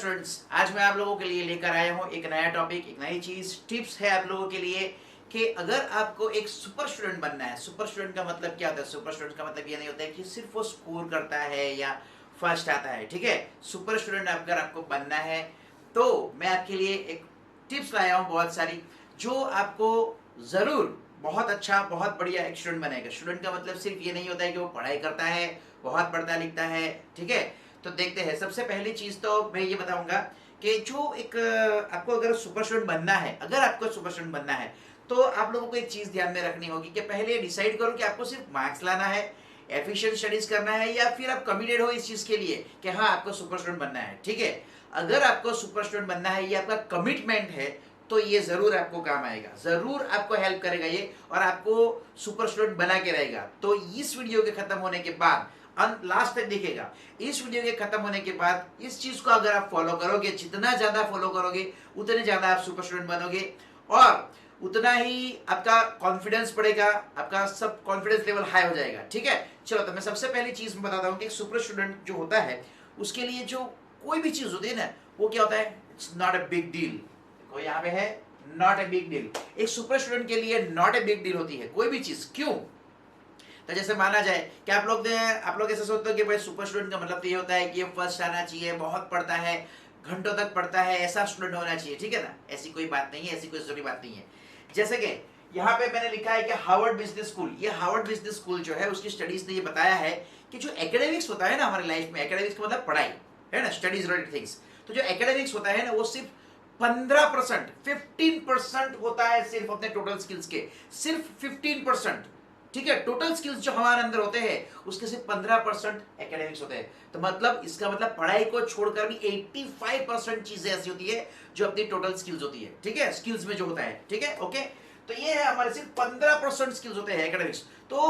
Students, आज मैं आप लोगों के लिए लेकर आया हूँ एक नया टॉपिक, एक नई चीज, टिप्स है आप लोगों के लिए कि अगर आपको एक सुपर स्टूडेंट बनना है। सुपर स्टूडेंट का मतलब क्या होता है? सुपर स्टूडेंट का मतलब ये नहीं होता है कि सिर्फ वो स्कोर करता है या फर्स्ट आता है, ठीक है। सुपर स्टूडेंट अगर आपको बनना है तो मैं आपके लिए एक टिप्स लाया हूँ बहुत सारी, जो आपको जरूर बहुत अच्छा, बहुत बढ़िया एक स्टूडेंट बनाएगा। स्टूडेंट का मतलब सिर्फ ये नहीं होता है कि वो पढ़ाई करता है, बहुत पढ़ता लिखता है, ठीक है। तो देखते हैं, सबसे पहली चीज तो मैं ये बताऊंगा कि जो एक आपको अगर सुपर स्टूडेंट बनना है, अगर आपको सुपर स्टूडेंट बनना है तो आप लोगों को एक चीज ध्यान में रखनी होगी कि पहले डिसाइड करो कि आपको सिर्फ मार्क्स लाना है, एफिशिएंट स्टडीज करना है, या फिर आप कमिटेड हो इस चीज के लिए कि हाँ आपको सुपर स्टूडेंट बनना है, ठीक है। अगर आपको सुपर स्टूडेंट बनना है, ये आपका कमिटमेंट है, तो ये जरूर आपको काम आएगा, जरूर आपको हेल्प करेगा ये, और आपको सुपर स्टूडेंट बना के रहेगा। तो इस वीडियो के खत्म होने के बाद लास्ट तक दिखेगा। इस वीडियो के खत्म होने के बाद इस चीज को अगर आप फॉलो करोगे, जितना ज्यादा फॉलो करोगे उतने ज्यादा आप सुपर स्टूडेंट बनोगे, और उतना ही आपका कॉन्फिडेंस बढ़ेगा, आपका सब कॉन्फिडेंस लेवल हाई हो जाएगा, ठीक है। चलो, तो मैं सबसे पहली चीज में बताता हूँ कि सुपर स्टूडेंट जो होता है उसके लिए जो कोई भी चीज होती है ना, वो क्या होता है? It's not a big deal. देखो यहाँ पे है नॉट अ बिग डील। एक सुपर स्टूडेंट के लिए नॉट अ बिग डील होती है कोई भी चीज। क्यों? तो जैसे माना जाए कि आप लोग ऐसा सोचते हो कि भाई सुपर स्टूडेंट का मतलब तो ये होता है कि ये फर्स्ट आना चाहिए, बहुत पढ़ता है, घंटों तक पढ़ता है, ऐसा स्टूडेंट होना चाहिए, ठीक है ना। ऐसी कोई बात नहीं है, ऐसी कोई जरूरी बात नहीं है। जैसे कि यहाँ पे मैंने लिखा है कि हार्वर्ड बिजनेस स्कूल, ये हार्वर्ड बिजनेस स्कूल जो है उसकी स्टडीज ने ये बताया है कि जो एकेडमिक्स होता है ना हमारी लाइफ में, एकेडमिक्स का मतलब पढ़ाई है ना, स्टडीज रिलेटेड थिंग्स। तो जो एकेडमिक्स होता है ना वो सिर्फ 15%, 15% होता है सिर्फ अपने टोटल स्किल्स के, सिर्फ 15%, ठीक है। टोटल स्किल्स जो हमारे अंदर होते हैं उसके सिर्फ 15% एकेडमिक्स होते हैं। तो मतलब इसका मतलब पढ़ाई को छोड़कर भी 85% चीजें ऐसी होती है जो अपनी टोटल स्किल्स होती है, ठीक है, स्किल्स में जो होता है, ठीक है, ओके। तो ये है हमारे सिर्फ 15% स्किल्स होते हैं एकेडमिक्स। तो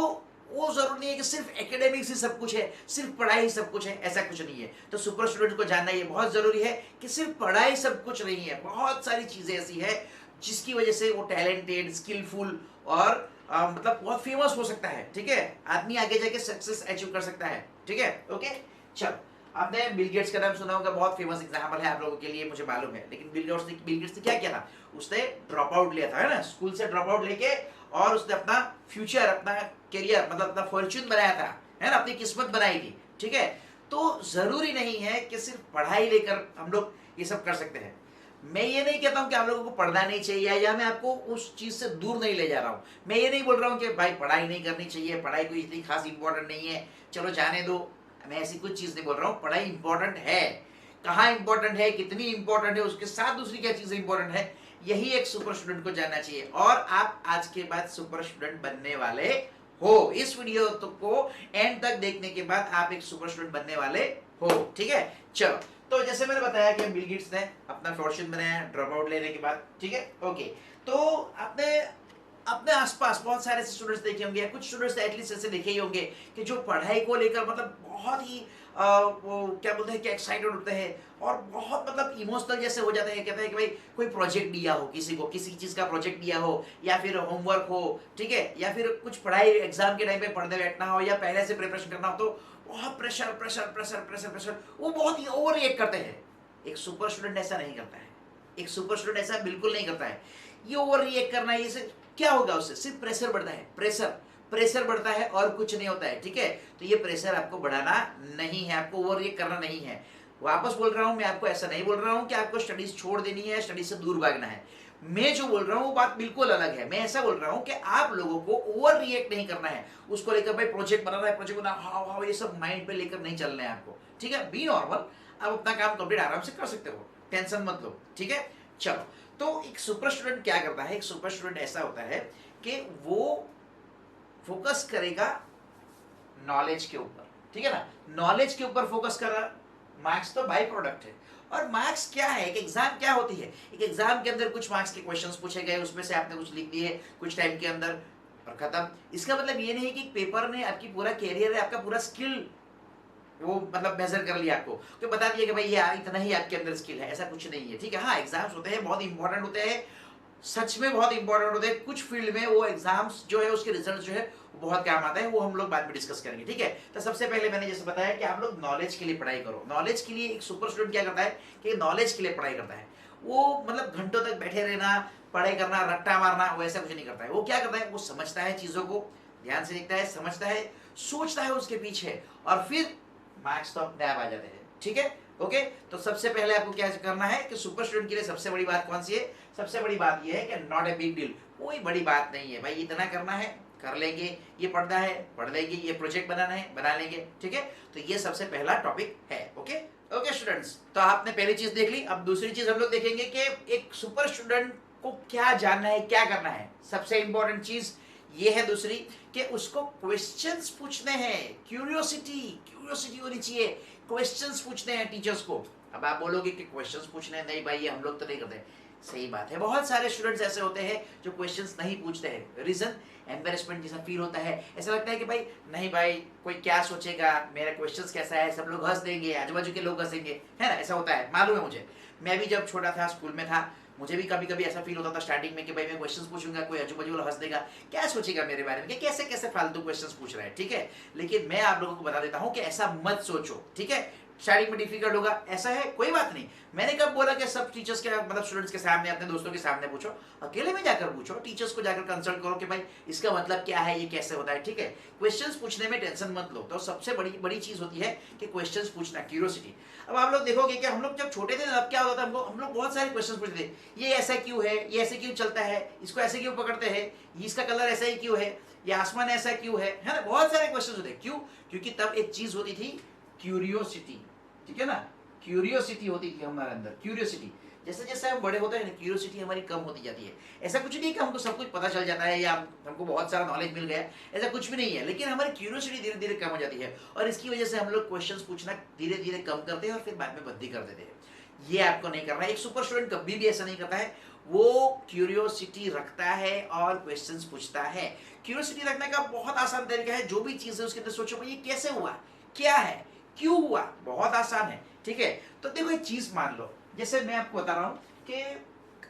वो जरूरी नहीं है कि सिर्फ एकेडमिक्स ही सब कुछ है, सिर्फ पढ़ाई ही सब कुछ है, ऐसा कुछ नहीं है। तो सुपर स्टूडेंट को जानना ये बहुत जरूरी है कि सिर्फ पढ़ाई सब कुछ नहीं है, बहुत सारी चीजें ऐसी है जिसकी वजह से वो टैलेंटेड, स्किलफुल और मतलब बहुत फेमस हो सकता है, ठीक है। आदमी आगे जाके सक्सेस अचीव कर सकता है, ठीक है, ओके। चलो, आपने बिल गेट्स का नाम सुना होगा, बहुत फेमस एग्जांपल है आप लोगों के लिए, मुझे मालूम है। लेकिन बिल गेट्स ने क्या किया था? उसने ड्रॉप आउट लिया था, है ना, स्कूल से ड्रॉप आउट लेके, और उसने अपना फ्यूचर, अपना करियर, मतलब अपना फॉर्च्यून बनाया था, है ना, अपनी किस्मत बनाई थी, ठीक है। तो जरूरी नहीं है कि सिर्फ पढ़ाई लेकर हम लोग ये सब कर सकते हैं। मैं ये नहीं कहता हूं कि आप लोगों को पढ़ना नहीं चाहिए, या मैं आपको उस चीज से दूर नहीं ले जा रहा हूं। मैं ये नहीं बोल रहा हूं कि भाई पढ़ाई नहीं करनी चाहिए, पढ़ाई कोई इतनी खास इंपॉर्टेंट नहीं है, चलो जाने दो। मैं ऐसी कुछ चीज नहीं बोल रहा हूं। पढ़ाई इंपॉर्टेंट है, कहाँ इंपॉर्टेंट है, कितनी इंपॉर्टेंट है, उसके साथ दूसरी क्या चीजें इंपॉर्टेंट है, यही एक सुपर स्टूडेंट को जानना चाहिए। और आप आज के बाद सुपर स्टूडेंट बनने वाले हो। इस वीडियो को एंड तक देखने के बाद आप एक सुपर स्टूडेंट बनने वाले हो, ठीक है। चलो, तो जैसे मैंने बताया कि बिल गेट्स ने अपना फॉर्च्यून बनाया ड्रॉप आउट लेने के बाद, ठीक है, ओके। तो आपने अपने आसपास बहुत सारे स्टूडेंट्स देखे होंगे, कुछ स्टूडेंट्स एटलीस्ट ऐसे देखे ही होंगे कि जो पढ़ाई को लेकर मतलब बहुत ही वो क्या बोलते हैं कि एक्साइटेड होते हैं, और बहुत मतलब इमोशनल जैसे हो जाते हैं। कहते हैं कि भाई कोई प्रोजेक्ट दिया हो, किसी को किसी चीज का प्रोजेक्ट दिया हो, या फिर होमवर्क हो, ठीक है, या फिर कुछ पढ़ाई एग्जाम के टाइम पे पढ़ने बैठना हो, या पहले से प्रिपरेशन करना हो, तो बहुत pressure pressure pressure pressure pressure, वो बहुत ही ओवर रिएक्ट करते हैं। एक सुपर स्टूडेंट ऐसा नहीं करता है, एक सुपर स्टूडेंट ऐसा बिल्कुल नहीं करता है। ये ओवर रिएक्ट करना, ये से क्या होगा? उससे सिर्फ प्रेशर बढ़ता है, प्रेशर बढ़ता है और कुछ नहीं होता है, ठीक है। तो ये प्रेशर आपको बढ़ाना नहीं है, आपको ओवर रिएक्ट करना नहीं है। वापस बोल रहा हूं, मैं आपको ऐसा नहीं बोल रहा हूं कि आपको स्टडीज छोड़ देनी है, स्टडीज से दूर भागना है। मैं जो बोल रहा हूं वो बात बिल्कुल अलग है। मैं ऐसा बोल रहा हूं कि आप लोगों को ओवर रिएक्ट नहीं करना है उसको लेकर। भाई प्रोजेक्ट बनाना है, प्रोजेक्ट बना, हाउ हाउ, ये सब माइंड पे लेकर नहीं चलना है आपको, ठीक है। बी नॉर्मल, आप अपना काम कंप्लीट आराम से कर सकते हो, टेंशन मत लो, ठीक है। चलो, तो एक सुपर स्टूडेंट क्या करता है? एक सुपर स्टूडेंट ऐसा होता है कि वो फोकस करेगा नॉलेज के ऊपर, ठीक है ना, नॉलेज के ऊपर फोकस कर रहा। मार्क्स तो बाई प्रोडक्ट है। और मार्क्स क्या है? एक एग्जाम क्या होती है? एक एग्जाम के अंदर कुछ मार्क्स के क्वेश्चंस पूछे गए, उसमें से आपने कुछ लिख दिए कुछ टाइम के अंदर, और खत्म। इसका मतलब ये नहीं कि पेपर ने आपकी पूरा कैरियर है, आपका पूरा स्किल वो मतलब मेजर कर लिया आपको, तो बता दिया कि भाई ये इतना ही आपके अंदर स्किल है, ऐसा कुछ नहीं है, ठीक है। हाँ, एग्जाम्स होते हैं, बहुत इंपॉर्टेंट होते हैं, सच में बहुत इंपॉर्टेंट होते हैं। कुछ फील्ड में वो एग्जाम्स जो है उसके रिजल्ट जो है वो बहुत काम आता है, वो हम लोग बाद में डिस्कस करेंगे, ठीक है। तो सबसे पहले मैंने जैसे बताया कि आप लोग नॉलेज के लिए पढ़ाई करो। नॉलेज के लिए एक सुपर स्टूडेंट क्या करता है कि नॉलेज के लिए पढ़ाई करता है। वो मतलब घंटों तक बैठे रहना, पढ़ाई करना, रट्टा मारना, वैसा कुछ नहीं करता है। वो क्या करता है, वो समझता है चीजों को, ध्यान से देखता है, समझता है, सोचता है उसके पीछे, और फिर मार्क्स तो अपने आप आ जाते हैं, ठीक है। ओके, तो सबसे पहले आपको क्या करना है कि सुपर स्टूडेंट के लिए सबसे बड़ी बात कौन सी है? सबसे बड़ी बात यह है कि नॉट ए बिग डील, कोई बड़ी बात नहीं है भाई, इतना करना है कर लेंगे, ये पढ़ना है पढ़ लेंगे, ये प्रोजेक्ट बनाना है बना लेंगे, ठीक है। तो ये सबसे पहला टॉपिक है। ओके ओके स्टूडेंट्स, तो आपने पहली चीज देख ली। अब दूसरी चीज हम लोग देखेंगे कि एक सुपर स्टूडेंट को क्या जानना है, क्या करना है। सबसे इंपॉर्टेंट चीज ये है दूसरी, कि उसको क्वेश्चंस पूछने हैं। क्यूरियोसिटी, क्यूरियोसिटी होनी चाहिए, क्वेश्चंस पूछने हैं टीचर्स को। अब आप बोलोगे कि क्वेश्चंस पूछने हैं, नहीं भाई ये हम लोग तो नहीं करते। सही बात है, बहुत सारे स्टूडेंट्स ऐसे होते हैं जो क्वेश्चंस नहीं पूछते हैं। रीजन, एम्बेरसमेंट जैसा फील होता है, ऐसा लगता है कि भाई नहीं भाई कोई क्या सोचेगा, मेरा क्वेश्चंस कैसा है, सब लोग हंस देंगे, आजू बाजू के लोग हंसेंगे, है ना, ऐसा होता है, मालूम है मुझे। मैं भी जब छोटा था, स्कूल में था, मुझे भी कभी कभी ऐसा फील होता था स्टार्टिंग में कि भाई मैं क्वेश्चंस पूछूंगा, कोई आजू बाजू वाला हंस देगा, क्या सोचेगा मेरे बारे में, कि कैसे कैसे फालतू क्वेश्चंस पूछ रहा है, ठीक है। लेकिन मैं आप लोगों को बता देता हूं कि ऐसा मत सोचो, ठीक है। स्टार्टिंग में डिफिकल्ट होगा, ऐसा है, कोई बात नहीं। मैंने कब बोला कि सब टीचर्स के मतलब स्टूडेंट्स के सामने, अपने दोस्तों के सामने पूछो, अकेले में जाकर पूछो, टीचर्स को जाकर कंसल्ट करो कि भाई इसका मतलब क्या है, ये कैसे होता है, ठीक है। क्वेश्चंस पूछने में टेंशन मत लो। तो सबसे बड़ी बड़ी चीज होती है कि क्वेश्चंस पूछना, क्यूरियोसिटी। अब आप लोग देखोगे कि हम लोग जब छोटे थे तब क्या होता था, हम लोग बहुत सारे क्वेश्चंस पूछते थे। ये ऐसा क्यों है, ये ऐसे क्यों चलता है, इसको ऐसे क्यों पकड़ते हैं, इसका कलर ऐसा ही क्यों है, ये आसमान ऐसा क्यों है ना, बहुत सारे क्वेश्चंस होते हैं। क्यों? क्योंकि तब एक चीज होती थी, क्यूरियोसिटी, ठीक है ना। क्यूरियोसिटी होती थी हमारे अंदर, क्यूरियोसिटी। जैसे जैसे हम बड़े होते हैं ना, क्यूरियोसिटी हमारी कम होती जाती है। ऐसा कुछ नहीं कि हमको सब कुछ पता चल जाता है या हमको बहुत सारा नॉलेज मिल गया, ऐसा कुछ भी नहीं है। लेकिन हमारी क्यूरियोसिटी धीरे धीरे कम हो जाती है, और इसकी वजह से हम लोग क्वेश्चंस पूछना धीरे धीरे कम करते हैं और फिर बाद में बंदी कर देते हैं। ये आपको नहीं करना है। एक सुपर स्टूडेंट कभी भी ऐसा नहीं करता है, वो क्यूरियोसिटी रखता है और क्वेश्चंस पूछता है। क्यूरियोसिटी रखने का बहुत आसान तरीका है, जो भी चीज है उसके अंदर सोचो ये कैसे हुआ, क्या है, क्यों हुआ, बहुत आसान है, ठीक है। तो देखो एक चीज मान लो, जैसे मैं आपको बता रहा हूं कि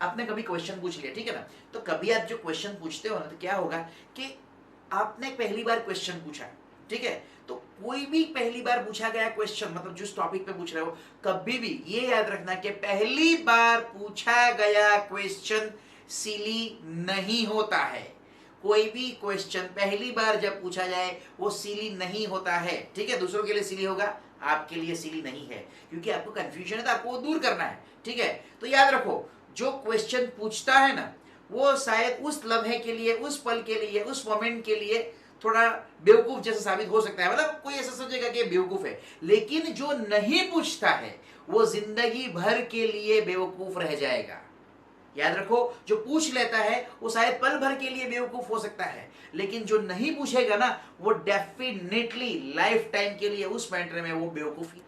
आपने कभी क्वेश्चन पूछ लिया, ठीक है ना। तो कभी आप जो क्वेश्चन पूछते हो ना, तो क्या होगा कि आपने पहली बार क्वेश्चन पूछा, ठीक है। तो कोई भी पहली बार पूछा गया क्वेश्चन, मतलब जिस टॉपिक पे पूछ रहे हो, कभी भी ये याद रखना कि पहली बार पूछा गया क्वेश्चन सिली नहीं होता है। कोई भी क्वेश्चन पहली बार जब पूछा जाए वो सिली नहीं होता है, ठीक है। दूसरों के लिए सिली होगा, आपके लिए सिली नहीं है, क्योंकि आपको कंफ्यूजन है तो आपको वो दूर करना है, ठीक है। तो याद रखो, जो क्वेश्चन पूछता है ना, वो शायद उस लम्हे के लिए, उस पल के लिए, उस मोमेंट के लिए थोड़ा बेवकूफ जैसा साबित हो सकता है, मतलब कोई ऐसा सोचेगा कि बेवकूफ है। लेकिन जो नहीं पूछता है वो जिंदगी भर के लिए बेवकूफ रह जाएगा। याद रखो, जो पूछ लेता है वो शायद पल भर के लिए बेवकूफ हो सकता है, लेकिन जो नहीं पूछेगा ना, वो डेफिनेटली लाइफ टाइम के लिए उस मैटर में वो बेवकूफ ही,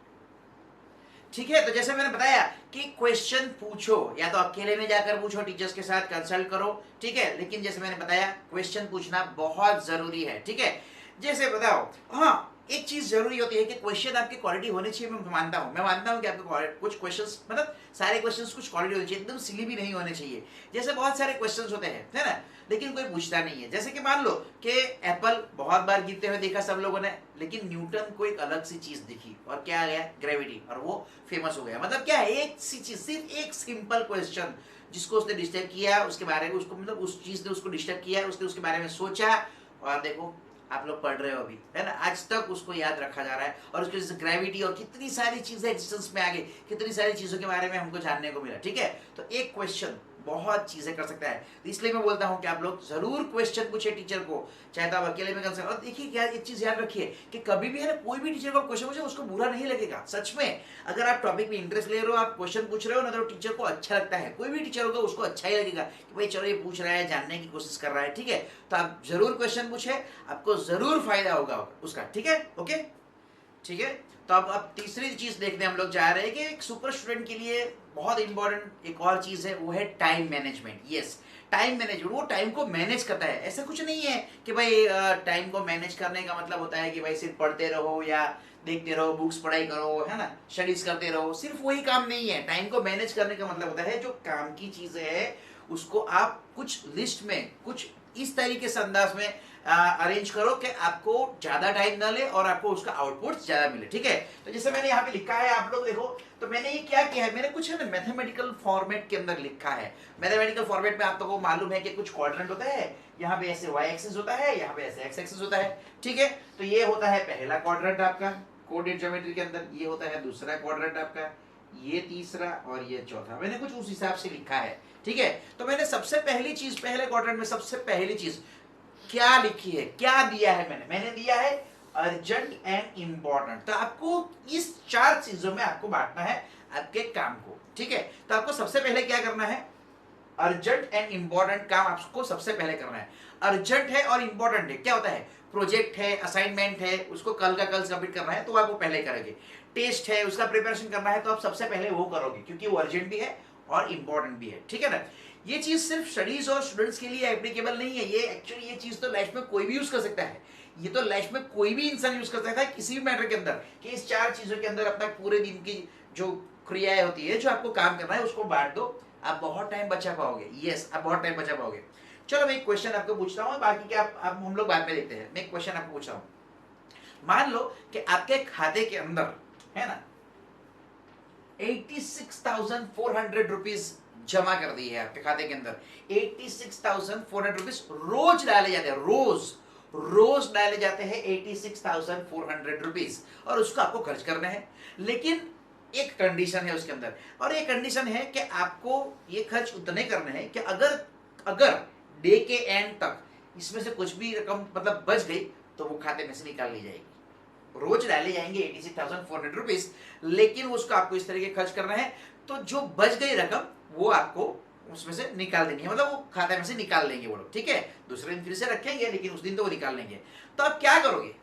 ठीक है। तो जैसे मैंने बताया कि क्वेश्चन पूछो, या तो अकेले में जाकर पूछो, टीचर्स के साथ कंसल्ट करो, ठीक है। लेकिन जैसे मैंने बताया क्वेश्चन पूछना बहुत जरूरी है, ठीक है। जैसे बताओ, हाँ एक चीज जरूरी होती है कि क्वेश्चन आपकी क्वालिटी होनी चाहिए। मैं मानता हूँ कि आपके कुछ क्वेश्चंस, मतलब सारे क्वेश्चंस कुछ क्वालिटी होनी चाहिए, एकदम सिली भी नहीं होने चाहिए। जैसे बहुत सारे क्वेश्चंस होते हैं, है ना, लेकिन कोई पूछता नहीं है। जैसे कि मान लो कि एप्पल बहुत बार गिरते हुए देखा सब लोगों ने, लेकिन न्यूटन को एक अलग सी चीज दिखी और क्या आ गया, ग्रेविटी, और वो फेमस हो गया। मतलब क्या है, एक सी चीज, सिर्फ एक सिंपल क्वेश्चन जिसको उसने डिस्टर्ब किया, उसके बारे में उसको, मतलब उस चीज ने उसको डिस्टर्ब किया, उसने उसके बारे में सोचा, और देखो आप लोग पढ़ रहे हो अभी, है ना, आज तक उसको याद रखा जा रहा है। और उसकी वजह से ग्रेविटी और कितनी सारी चीजें एग्जिस्टेंस में आ गई, कितनी सारी चीजों के बारे में हमको जानने को मिला, ठीक है। तो एक क्वेश्चन बहुत चीजें कर सकता है। तो इसलिए मैं बोलता हूं कि आप लोग जरूर क्वेश्चन पूछे टीचर को, चाहे तो आप अकेले में कर सकते। और देखिए क्या, एक चीज याद रखिए कि कभी भी है ना, कोई भी टीचर को क्वेश्चन पूछे उसको बुरा नहीं लगेगा। सच में, अगर आप टॉपिक में इंटरेस्ट ले रहे हो, आप क्वेश्चन पूछ रहे हो ना, तो टीचर को अच्छा लगता है। कोई भी टीचर होगा उसको अच्छा ही लगेगा कि भाई चलो ये पूछ रहा है, जानने की कोशिश कर रहा है, ठीक है। तो आप जरूर क्वेश्चन पूछे, आपको जरूर फायदा होगा उसका, ठीक है। ओके, ठीक है। तो अब तीसरी चीज देखने हम लोग जा रहे हैं कि एक सुपर स्टूडेंट के लिए बहुत इंपॉर्टेंट एक और चीज है, वो है time management. Yes, time management, वो टाइम को मैनेज करता है। ऐसा कुछ नहीं है कि भाई टाइम को मैनेज करने का मतलब होता है कि भाई सिर्फ पढ़ते रहो या देखते रहो, बुक्स पढ़ाई करो, है ना, स्टडीज करते रहो, सिर्फ वही काम नहीं है। टाइम को मैनेज करने का मतलब होता है जो काम की चीजें है उसको आप कुछ लिस्ट में कुछ इस तरीके से अंदाज में अरेंज करो कि आपको ज्यादा टाइम ना ले और आपको उसका आउटपुट ज्यादा मिले, ठीक है। तो जैसे मैंने यहाँ पे लिखा है, आप लोग देखो, तो मैंने ये क्या किया है, मैंने कुछ है ना मैथमेटिकल फॉर्मेट के अंदर लिखा है। मैथमेटिकल फॉर्मेट में आप लोगों को मालूम है कि कुछ क्वाड्रेंट होता है, यहाँ पे ऐसे y एक्सिस होता है, यहाँ पे ऐसे x एक्सिस होता है, ठीक है। तो ये होता है पहला क्वाड्रेंट आपका कोऑर्डिनेट ज्योमेट्री के अंदर, ये होता है दूसरा क्वाड्रेंट आपका, ये तीसरा और ये चौथा। मैंने कुछ उस हिसाब से लिखा है, ठीक है। तो मैंने सबसे पहली चीज, पहले क्वाड्रेंट में सबसे पहली चीज क्या लिखी है, क्या दिया है, मैंने दिया है अर्जेंट एंड इंपॉर्टेंट। तो आपको इस 4 चीजों में आपको बांटना है आपके काम को, ठीक है। तो आपको सबसे पहले क्या करना है, अर्जेंट एंड इंपॉर्टेंट काम आपको सबसे पहले करना है। अर्जेंट है और इंपॉर्टेंट है, क्या होता है, प्रोजेक्ट है, असाइनमेंट है, उसको कल का कल सबमिट करना है तो आप वो पहले करेंगे। टेस्ट है, उसका प्रिपरेशन करना है तो आप सबसे पहले वो करोगे, क्योंकि वो अर्जेंट भी है और इंपॉर्टेंट भी है, ठीक है ना। ये चीज सिर्फ स्टडीज और स्टूडेंट्स के लिए एप्लीकेबल नहीं है, ये एक्चुअली ये चीज तो लाइफ में कोई भी यूज कर सकता है। ये तो लाइफ में कोई भी इंसान यूज कर सकता है किसी भी मैटर के अंदर, कि इस 4 चीजों के अंदर अपना पूरे दिन की जो क्रियाएं होती है, जो आपको काम करना है, उसको बांट दो, आप बहुत टाइम बचा पाओगे। यस, आप बहुत टाइम बचा पाओगे। चलो मैं एक क्वेश्चन आपको पूछता हूँ, बाकी के आप हम लोग बाद में देखते हैं। मैं एक क्वेश्चन आपको पूछ रहा हूँ। मान लो कि आपके खाते के अंदर है ना 86,400 रुपीज जमा कर दी है आपके खाते के अंदर। 86,400 रुपीज रोज डाले जाते हैं, रोज डाले जाते हैं 86,400 रुपीज, और उसको आपको खर्च करना है। लेकिन एक कंडीशन है उसके अंदर, और ये कंडीशन है कि आपको ये खर्च उतने करने हैं कि अगर डे के एंड तक इसमें से कुछ भी रकम मतलब बच गई तो वो खाते में से निकाल ली जाएगी। रोज डाले जाएंगे 86,400 रुपीज, लेकिन उसको आपको इस तरीके खर्च करना है तो जो बच गई रकम वो आपको उसमें से निकाल देनी है, मतलब वो खाते में से निकाल लेंगे वो लोग, ठीक है। दूसरे दिन फिर से रखेंगे, लेकिन उस दिन तो वो निकाल लेंगे। तो आप क्या करोगे,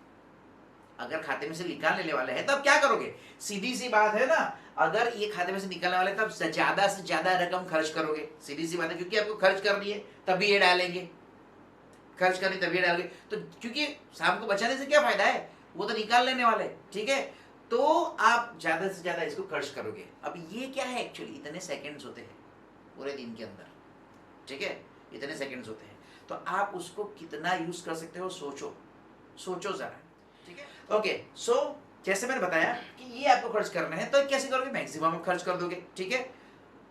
अगर खाते में से निकाल लेने वाले हैं तब क्या करोगे, सीधी सी बात है ना, अगर ये खाते में से निकालने वाले तब ज्यादा से ज्यादा रकम खर्च करोगे, सीधी सी बात है, क्योंकि आपको खर्च करनी है तभी ये डालेंगे, खर्च करनी तभी डालोगे। तो क्योंकि शाम को बचाने से क्या फायदा है, वो तो निकाल लेने वाले, ठीक है। तो आप ज्यादा से ज्यादा इसको खर्च करोगे। अब ये क्या है, एक्चुअली इतने सेकंड्स होते हैं पूरे दिन के अंदर, ठीक है, इतने सेकंड्स होते हैं, तो आप उसको कितना यूज कर सकते हो, सोचो जरा, ठीक है। ओके, सो जैसे मैंने बताया कि ये आपको खर्च करना है, तो कैसे करोगे, मैक्सिमम खर्च कर दोगे, ठीक है।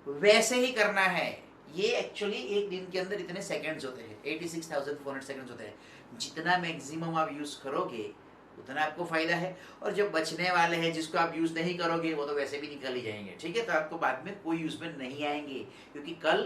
वैसे ही करना है, ये एक्चुअली एक दिन के अंदर इतने सेकंड्स होते हैं, 86,400 सेकंड्स होते हैं, जितना मैक्सिमम आप यूज करोगे उतना आपको फायदा है। और जो बचने वाले हैं जिसको आप यूज नहीं करोगे वो तो वैसे भी निकल ही जाएंगे, ठीक है। तो आपको बाद में कोई यूज में नहीं आएंगे, क्योंकि कल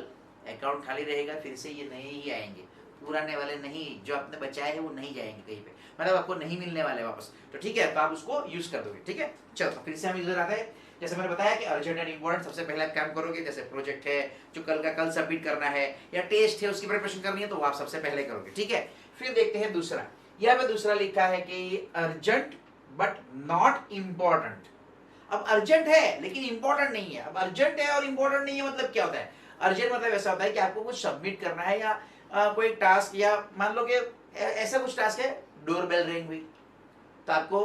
अकाउंट खाली रहेगा, फिर से ये नए ही आएंगे, पुराने वाले नहीं, जो आपने बचाए हैं वो नहीं जाएंगे कहीं पे, मतलब आपको नहीं मिलने वाले वापस। तो ठीक है, तो आप उसको यूज कर दोगे, ठीक है। चलो तो फिर से हम इधर आते हैं। जैसे मैंने बताया कि अर्जेंट एंड इंपॉर्टेंट सबसे पहले आप काम करोगे, जैसे प्रोजेक्ट है जो कल का कल सबमिट करना है, या टेस्ट है उसकी प्रिपरेशन करनी है, तो वो आप सबसे पहले करोगे, ठीक है। फिर देखते हैं दूसरा, यहाँ पे दूसरा लिखा है कि अर्जेंट बट नॉट इम्पोर्टेंट। अब अर्जेंट है लेकिन इंपॉर्टेंट नहीं है। अब अर्जेंट है और इंपॉर्टेंट नहीं है मतलब क्या होता है, अर्जेंट मतलब ऐसा होता है कि आपको कुछ सबमिट करना है, या कोई टास्क, या मान लो कि ऐसा कुछ टास्क है, डोरबेल रिंग हुई तो आपको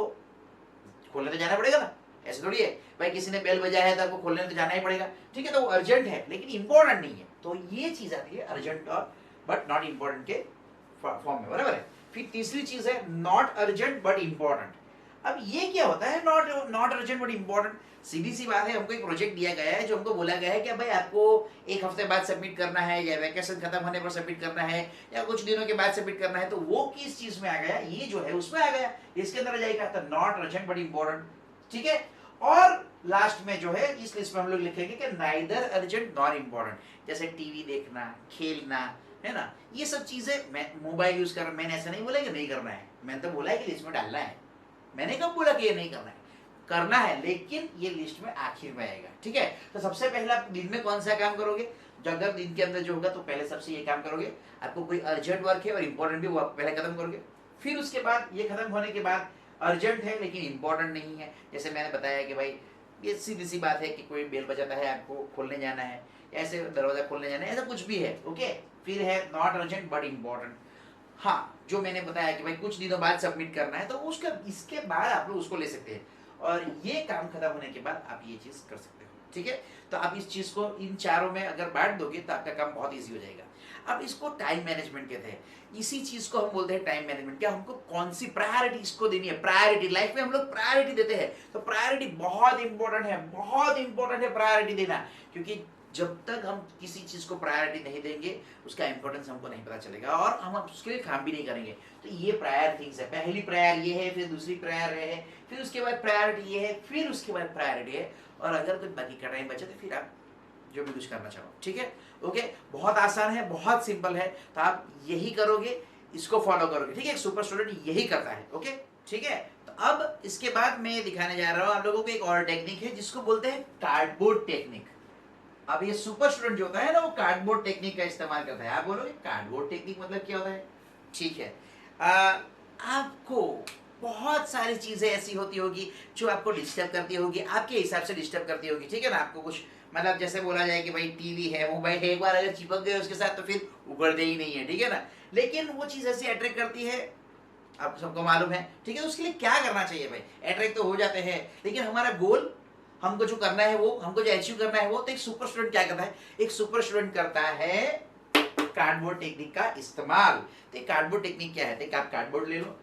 खोलने तो जाना पड़ेगा ना, ऐसे थोड़ी है भाई किसी ने बेल बजाया है तो आपको खोलने तो जाना ही पड़ेगा, ठीक है। तो वो अर्जेंट है लेकिन इंपॉर्टेंट नहीं है, तो ये चीज आती है अर्जेंट और बट नॉट इंपॉर्टेंट के फॉर्म में, बराबर है। फिर तीसरी चीज है नॉट अर्जेंट बट इंपॉर्टेंट। अब ये क्या होता है नॉट अर्जेंट बट इंपॉर्टेंट, सीधी सी बात है, हमको एक प्रोजेक्ट दिया गया है जो हमको बोला गया है कि भाई आपको एक हफ्ते बाद सबमिट करना है, या वैकेशन खत्म होने पर सबमिट करना है, या कुछ दिनों के बाद सबमिट करना है, तो वो किस चीज में आ गया, ये जो है उसमें आ गया, इसके अंदर आ जाएगा, तो नॉट अर्जेंट बट इंपॉर्टेंट, ठीक है। और लास्ट में जो है इस लिस्ट में हम लोग लिखेंगे कि नाइदर अर्जेंट नॉट इंपॉर्टेंट, जैसे टीवी देखना, खेलना, है ना, ये सब चीजें, मैं मोबाइल यूज कर, मैंने ऐसा नहीं बोला कि नहीं करना है, मैंने तो बोला है कि लिस्ट में डालना है, मैंने कब बोला कि ये नहीं करना है, करना है, लेकिन ये लिस्ट में आखिर में आएगा, ठीक है। तो सबसे पहले आप दिन में कौन सा काम करोगे, जो अगर दिन के अंदर जो होगा तो पहले सबसे ये काम करोगे, आपको कोई अर्जेंट वर्क है और इंपॉर्टेंट भी वो आप पहले खत्म करोगे। फिर उसके बाद ये खत्म होने के बाद अर्जेंट है लेकिन इंपॉर्टेंट नहीं है, जैसे मैंने बताया कि भाई ये सीधी सी बात है कि कोई बेल बजाता है, आपको खोलने जाना है, ऐसे दरवाजा खोलने जाना है, ऐसा कुछ भी है, ओके। फिर है नॉट अर्जेंट बट इंपॉर्टेंट, हाँ, जो मैंने बताया कि भाई कुछ दिनों बाद सबमिट करना है, तो उसका इसके बाद आप लोग उसको ले सकते हैं, और ये काम खत्म होने के बाद आप ये चीज कर सकते हो, ठीक है। तो आप इस चीज को इन चारों में अगर बांट दोगे तो आपका काम बहुत ईजी हो जाएगा। अब इसको टाइम मैनेजमेंट कहते हैं। इसी चीज को हम बोलते हैं टाइम मैनेजमेंट। क्या हमको कौन सी प्रायोरिटी इसको देनी है, प्रायोरिटी लाइफ में हम लोग प्रायोरिटी देते हैं, तो प्रायोरिटी बहुत इंपॉर्टेंट है, बहुत इंपॉर्टेंट है प्रायोरिटी देना। क्योंकि जब तक हम किसी चीज को प्रायोरिटी नहीं देंगे उसका इंपॉर्टेंस हमको नहीं पता चलेगा और हम उसके लिए काम भी नहीं करेंगे। तो ये प्रायर थिंग्स है। पहली प्रायर ये है, फिर दूसरी प्रायर है, फिर उसके बाद प्रायोरिटी ये है, फिर उसके बाद प्रायोरिटी है, और अगर कोई बाकी का टाइम बचे तो फिर आप जो भी कुछ करना चाहो। ठीक है, ओके। बहुत आसान है, बहुत सिंपल है, तो आप यही करोगे, इसको फॉलो करोगे। ठीक है, सुपर स्टूडेंट यही करता है। ओके, ठीक है। तो अब इसके बाद मैं दिखाने जा रहा हूं आप लोगों को एक और टेक्निक है जिसको बोलते हैं कार्डबोर्ड टेक्निक। अब ये सुपर स्टूडेंट जो होता है ना, वो कार्डबोर्ड टेक्निक का इस्तेमाल करता है। आप बोलोगे कार्डबोर्ड टेक्निक मतलब क्या होता है? ठीक है, आपको बहुत सारी चीजें ऐसी होती होगी जो आपको डिस्टर्ब करती होगी, आपके हिसाब से डिस्टर्ब करती होगी। ठीक है ना, आपको कुछ मतलब जैसे बोला जाए कि भाई टीवी है, मोबाइल है, एक बार अगर चिपक गए उसके साथ तो फिर उगड़ते ही नहीं है। ठीक है ना, लेकिन वो चीज ऐसी अट्रैक्ट करती है, आप सबको मालूम है। ठीक है, तो उसके लिए क्या करना चाहिए भाई? अट्रैक्ट तो हो जाते हैं, लेकिन हमारा गोल, हमको जो करना है वो, हमको जो अचीव करना है वो, तो एक सुपर स्टूडेंट क्या करता है? एक सुपर स्टूडेंट करता है कार्डबोर्ड टेक्निक का इस्तेमाल। तो कार्डबोर्ड टेक्निक क्या है? तो आप कार्डबोर्ड ले लो,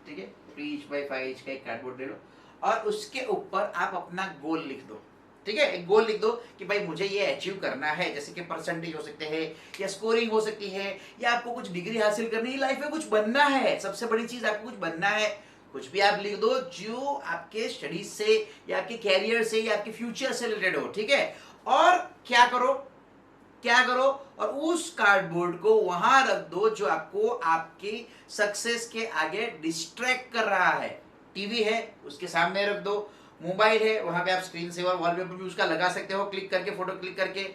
ठीक है, 3 इंच बाई 5 इंच का एक कार्डबोर्ड ले लो, और उसके ऊपर आप अपना गोल लिख दो। ठीक है, एक गोल लिख दो कि भाई मुझे ये अचीव करना है, जैसे कि परसेंटेज हो सकते हैं, या स्कोरिंग हो सकती है, या आपको कुछ डिग्री हासिल करनी है, लाइफ में कुछ बनना है। सबसे बड़ी चीज, आपको कुछ बनना है। कुछ भी आप लिख दो जो आपके स्टडीज से या आपके कैरियर से या आपके फ्यूचर से रिलेटेड हो। ठीक है, और क्या करो, क्या करो, और उस कार्डबोर्ड को वहां रख दो जो आपको आपकी सक्सेस के आगे डिस्ट्रैक्ट कर रहा है। टीवी है, उसके सामने रख दो। मोबाइल है, वहां पे आप स्क्रीन सेवर वॉलपेपर भी उसका लगा सकते हो, क्लिक करके, फोटो क्लिक करके।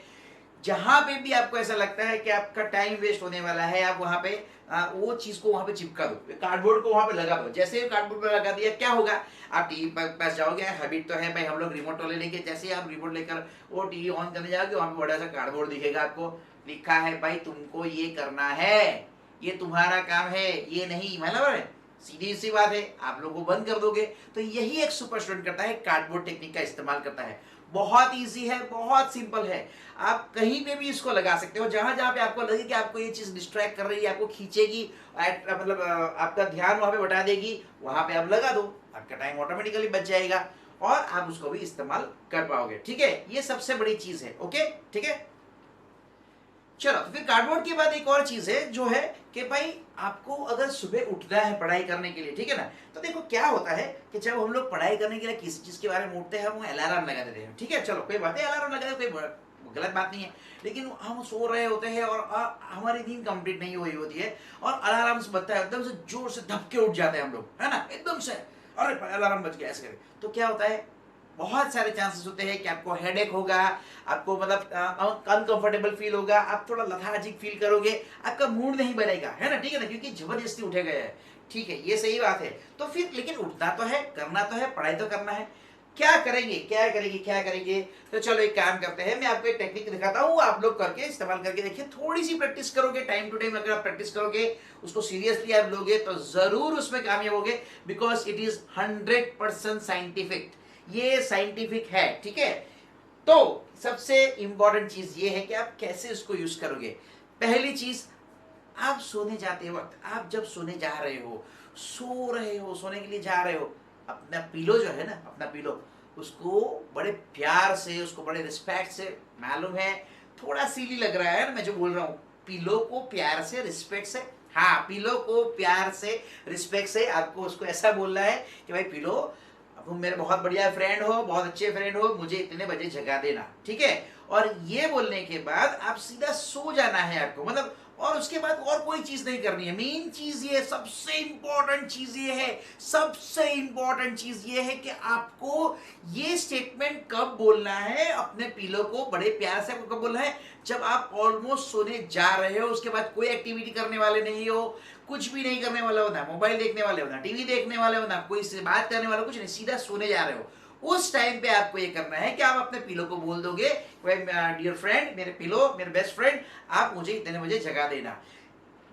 जहां पे भी आपको ऐसा लगता है कि आपका टाइम वेस्ट होने वाला है, आप वहां पे वो चीज को वहां पे चिपका दो, कार्डबोर्ड को वहां पे लगा दो। जैसे कार्डबोर्ड पे लगा दिया, क्या होगा? आप टीवी पास जाओगे, हैबिट तो है भाई हम लोग रिमोट वाले लेके, जैसे ही आप रिमोट लेकर वो टीवी ऑन करने जाओगे, वहां पे बड़ा सा कार्डबोर्ड दिखेगा आपको, लिखा है भाई तुमको ये करना है, ये तुम्हारा काम है, ये नहीं। मतलब सीधी सी बात है, आप लोगों को बंद कर दोगे। तो यही एक सुपर स्टूडेंट करता है, कार्डबोर्ड टेक्निक का इस्तेमाल करता है। बहुत इजी है, बहुत सिंपल है, आप कहीं पे भी इसको लगा सकते हो। जहां जहां पे आपको लगे कि आपको ये चीज डिस्ट्रैक्ट कर रही है, आपको खींचेगी, मतलब आपका ध्यान वहां पे बटा देगी, वहां पे आप लगा दो, आपका टाइम ऑटोमेटिकली बच जाएगा और आप उसको भी इस्तेमाल कर पाओगे। ठीक है, ये सबसे बड़ी चीज है। ओके, ठीक है। चलो, तो फिर कार्डबोर्ड के बाद एक और चीज है जो है कि भाई आपको अगर सुबह उठना है पढ़ाई करने के लिए, ठीक है ना, तो देखो क्या होता है कि जब हम लोग पढ़ाई करने के लिए किसी चीज के बारे में उठते हैं, हम अलार्म लगा देते हैं। ठीक है, चलो कोई बात है, अलार्म लगा दे, कोई गलत बात नहीं है। लेकिन हम सो रहे होते हैं और हमारी नींद कंप्लीट नहीं हुई होती है, और अलार्म से बजता है, एकदम से जोर से धक्के उठ जाते हैं हम लोग, है ना, एकदम से, अरे अलार्म बज गया, ऐसे करके। तो क्या होता है, बहुत सारे चांसेस होते हैं कि आपको हेडेक होगा, आपको मतलब अनकंफर्टेबल फील होगा, आप थोड़ा लथार्जिक फील करोगे, आपका मूड नहीं बनेगा, है ना, ठीक है ना, क्योंकि जबरदस्ती उठे गए हैं। ठीक है, ये सही बात है। तो फिर लेकिन उठना तो है, करना तो है, पढ़ाई तो करना है। क्या करेंगे, क्या करेंगे, क्या करेंगे? तो चलो एक काम करते हैं, मैं आपको एक टेक्निक दिखाता हूँ, आप लोग करके इस्तेमाल करके देखिए। थोड़ी सी प्रैक्टिस करोगे, टाइम टू टाइम अगर आप प्रैक्टिस करोगे, उसको सीरियसली आप लोगे, तो जरूर उसमें कामयाब होगे, बिकॉज इट इज 100% साइंटिफिक। ये साइंटिफिक है, ठीक है। तो सबसे इंपॉर्टेंट चीज ये है कि आप कैसे उसको यूज करोगे। पहली चीज, आप सोने जाते वक्त, आप जब सोने जा रहे हो, सो रहे हो, सोने के लिए जा रहे हो, अपना पिलो जो है ना, अपना पिलो, उसको बड़े प्यार से, उसको बड़े रिस्पेक्ट से, मालूम है थोड़ा सीली लग रहा है ना मैं जो बोल रहा हूँ, पिलो को प्यार से, रिस्पेक्ट से, हाँ, पिलो को प्यार से, रिस्पेक्ट से आपको उसको ऐसा बोलना है कि भाई पिलो, तुम मेरे बहुत बढ़िया फ्रेंड हो, बहुत अच्छे फ्रेंड हो, मुझे इतने बजे जगा देना। ठीक है, और ये बोलने के बाद आप सीधा सो जाना है आपको, मतलब, और उसके बाद और कोई चीज नहीं करनी है। मेन चीज ये, सबसे इंपॉर्टेंट चीज ये है, सबसे इंपॉर्टेंट चीज ये है कि आपको ये स्टेटमेंट कब बोलना है अपने पिलो को, बड़े प्यार से आपको कब बोलना है, जब आप ऑलमोस्ट सोने जा रहे हो, उसके बाद कोई एक्टिविटी करने वाले नहीं हो, कुछ भी नहीं करने वाले हो, ना मोबाइल देखने वाले हो, ना टीवी देखने वाले हो, ना कोई से बात करने वाले हो, कुछ नहीं, सीधा सोने जा रहे हो। उस टाइम पे आपको ये करना है कि आप अपने पिलो को बोल दोगे, डियर फ्रेंड, मेरे पिलो, मेरे बेस्ट फ्रेंड, आप मुझे इतने बजे जगा देना।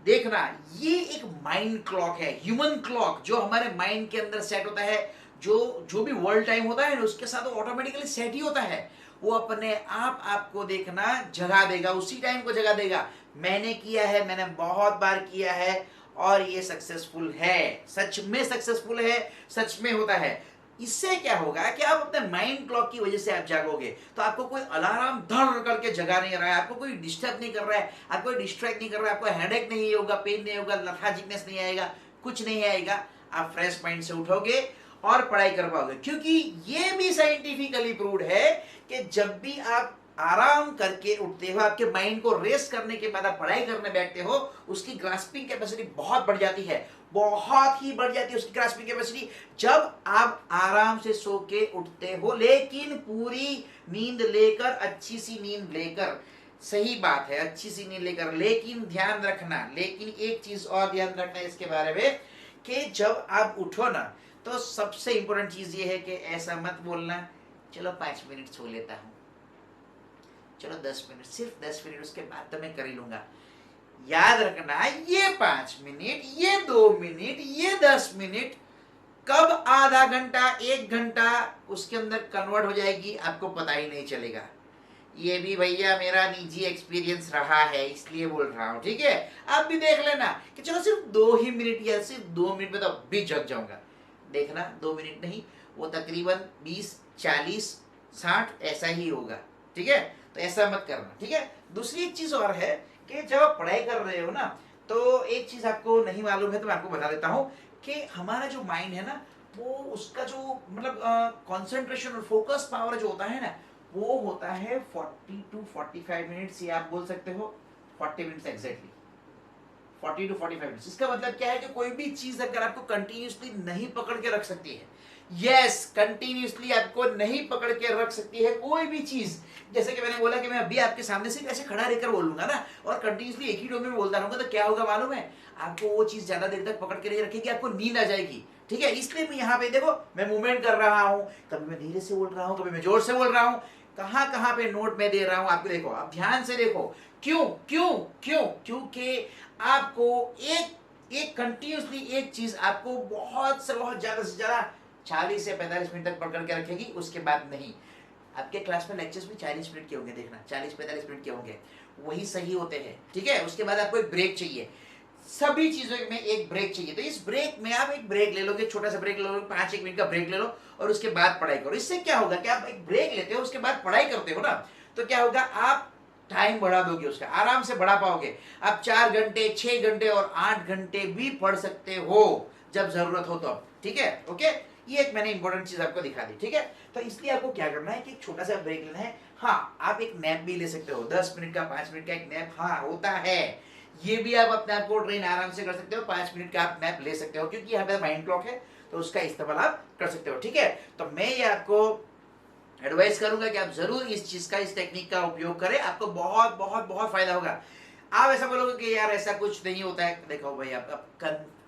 देखना, ये एक माइंड क्लॉक है, ह्यूमन क्लॉक, जो हमारे माइंड के अंदर सेट होता है, जो भी वर्ल्ड टाइम होता है उसके साथ ऑटोमेटिकली सेट ही होता है। वो अपने आप आपको देखना जगा देगा, उसी टाइम को जगा देगा। मैंने किया है, मैंने बहुत बार किया है और ये सक्सेसफुल है, सच में सक्सेसफुल है, सच में होता है। इससे क्या होगा कि आप अपने माइंड क्लॉक की वजह से आप जागोगे, तो आपको कोई अलार्म धड़ करके जगा नहीं रहा है, आपको कोई डिस्टर्ब नहीं कर रहा है, आपको कोई डिस्ट्रैक्ट नहीं कर रहा है, आपको हेडेक नहीं होगा, पेन नहीं होगा, लेथार्जिकनेस नहीं आएगा, कुछ नहीं आएगा। आप फ्रेश माइंड से उठोगे और पढ़ाई कर पाओगे, क्योंकि ये भी साइंटिफिकली प्रूव्ड है कि जब भी आप आराम करके उठते हो, आपके माइंड को रेस्ट करने के बाद आप पढ़ाई करने बैठते हो, उसकी ग्रास्पिंग कैपेसिटी बहुत बढ़ जाती है, बहुत ही बढ़ जाती है उसकी ग्रास्पिंग कैपेसिटी। जब आप आराम से सो के उठते हो, लेकिन पूरी नींद लेकर, अच्छी सी नींद लेकर, सही बात है, अच्छी सी नींद लेकर, लेकिन ध्यान रखना, लेकिन एक चीज और ध्यान रखना इसके बारे में कि जब आप उठो ना, तो सबसे इंपॉर्टेंट चीज ये है कि ऐसा मत बोलना चलो 5 मिनट सो लेता हूं, चलो 10 मिनट, सिर्फ 10 मिनट, उसके बाद तो मैं कर ही लूंगा। याद रखना, ये 5 मिनट, ये 2 मिनट, ये 10 मिनट कब आधा घंटा, 1 घंटा उसके अंदर कन्वर्ट हो जाएगी आपको पता ही नहीं चलेगा। ये भी भैया मेरा निजी एक्सपीरियंस रहा है, इसलिए बोल रहा हूं, ठीक है। आप भी देख लेना कि चलो सिर्फ 2 ही मिनट या सिर्फ 2 मिनट में तो भी जग जाऊंगा। देखना 2 मिनट नहीं, वो तकरीबन 20, 40, 60 ऐसा ही होगा, ठीक है। तो ऐसा मत करना, ठीक है। दूसरी एक चीज और है कि जब आप पढ़ाई कर रहे हो ना, तो एक चीज आपको नहीं मालूम है तो मैं आपको बता देता हूं कि हमारा जो माइंड है ना, वो उसका जो मतलब कंसंट्रेशन और फोकस पावर जो होता है ना, वो होता है 40 to 45 मिनट्स, या आप बोल सकते हो 40 मिनट्स एग्जैक्टली, 40 to 45 मिनट्स। इसका मतलब क्या है कि कोई भी चीज अगर आपको कंटिन्यूसली नहीं पकड़ के रख सकती है, यस, कंटिन्यूसली आपको नहीं पकड़ के रख सकती है कोई भी चीज। जैसे कि मैंने बोला कि मैं अभी आपके सामने सिर्फ ऐसे खड़ा रहकर बोलूंगा ना, और कंटिन्यूसली एक ही टोन में बोलता रहूंगा, तो क्या होगा मालूम है, आपको वो चीज ज्यादा देर तक पकड़ के नहीं रखेगी, आपको नींद आ जाएगी, ठीक है। इसलिए मैं यहाँ पे देखो, मैं मूवमेंट कर रहा हूँ, कभी मैं धीरे से बोल रहा हूँ, कभी मैं जोर से बोल रहा हूँ, कहाँ कहाँ पे नोट में दे रहा हूँ आपको, देखो, आप ध्यान से देखो। क्यों क्यों क्यों? क्योंकि आपको एक कंटिन्यूसली एक चीज आपको बहुत से बहुत ज्यादा से ज्यादा 40 से 45 मिनट तक पकड़ के रखेगी, उसके बाद नहीं। आपके क्लास में लेक्चर्स भी 40 मिनट के होंगे, देखना 40-45 मिनट के होंगे, वही सही होते हैं, ठीक है। उसके बाद आपको एक ब्रेक चाहिए, सभी चीजों में एक ब्रेक चाहिए। तो इस ब्रेक में आप एक ब्रेक ले लोगे, छोटा सा ब्रेक ले लोगे, 5-1 मिनट का ब्रेक ले लो, और उसके बाद पढ़ाई करो। इससे क्या होगा कि आप एक ब्रेक लेते हो, उसके बाद पढ़ाई करते हो ना, तो क्या होगा, आप टाइम बढ़ा दोगे, उसका आराम से बढ़ा पाओगे। आप 4 घंटे, 6 घंटे और 8 घंटे भी पढ़ सकते हो जब जरूरत हो तो, ठीक है। ओके, ये एक मैंने इंपॉर्टेंट चीज आपको दिखा दी, ठीक है। तो इसलिए आपको क्या करना है कि एक छोटा सा ब्रेक लेना है। हाँ, आप एक नैप भी ले सकते हो, 10 मिनट का, 5 मिनट का एक नैप, हाँ होता है, ये भी आप अपने आप को ट्रेन आराम से कर सकते हो। 5 मिनट का आप नैप ले सकते हो, क्योंकि यहाँ पे माइंड क्लॉक है, तो उसका इस्तेमाल आप कर सकते हो, ठीक है। तो मैं ये आपको एडवाइस करूंगा कि आप जरूर इस चीज का, इस टेक्निक का उपयोग करें, आपको बहुत बहुत बहुत फायदा होगा। आप ऐसा बोलोगे कि यार ऐसा कुछ नहीं होता है, देखो भाई, आप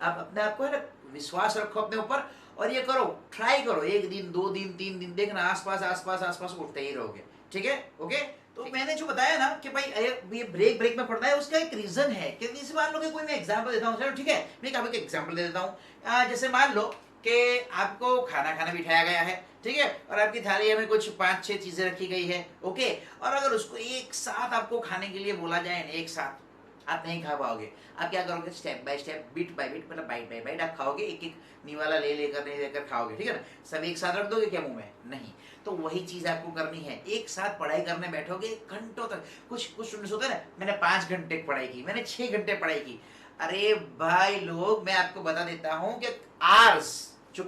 अपने आप को है ना, विश्वास रखो अपने ऊपर, और ये करो, ट्राई करो, 1 दिन, 2 दिन, 3 दिन, देखना आसपास आसपास आसपास उठते ही रहोगे, ठीक है। ओके, तो मैंने जो बताया ना कि भाई ये ब्रेक ब्रेक में पड़ता है, उसका एक रीजन है कि जैसे मान लो कि कोई मैं एग्जांपल देता हूँ, ठीक है, मैं आपको एक एग्जांपल दे देता हूँ। जैसे मान लो कि आपको खाना खाना बिठाया गया है, ठीक है, और आपकी थाली में कुछ 5-6 चीजें रखी गई है, ओके, और अगर उसको एक साथ आपको खाने के लिए बोला जाए ना, एक साथ आप नहीं खा पाओगे। आप क्या करोगे, step by step, bit by bit, मतलब बाइट बाय बाइट आप खाओगे, एक एक निवाला ले लेकर नहीं लेकर खाओगे, ठीक है ना। सब एक साथ रख दोगे क्या मुंह में, नहीं। तो वही चीज आपको करनी है, एक साथ पढ़ाई करने बैठोगे घंटों तक। कुछ कुछ स्टूडेंट्स होते हैं ना, मैंने 5 घंटे पढ़ाई की, मैंने 6 घंटे पढ़ाई की। अरे भाई लोग, मैं आपको बता देता हूँ कि आवर्स जो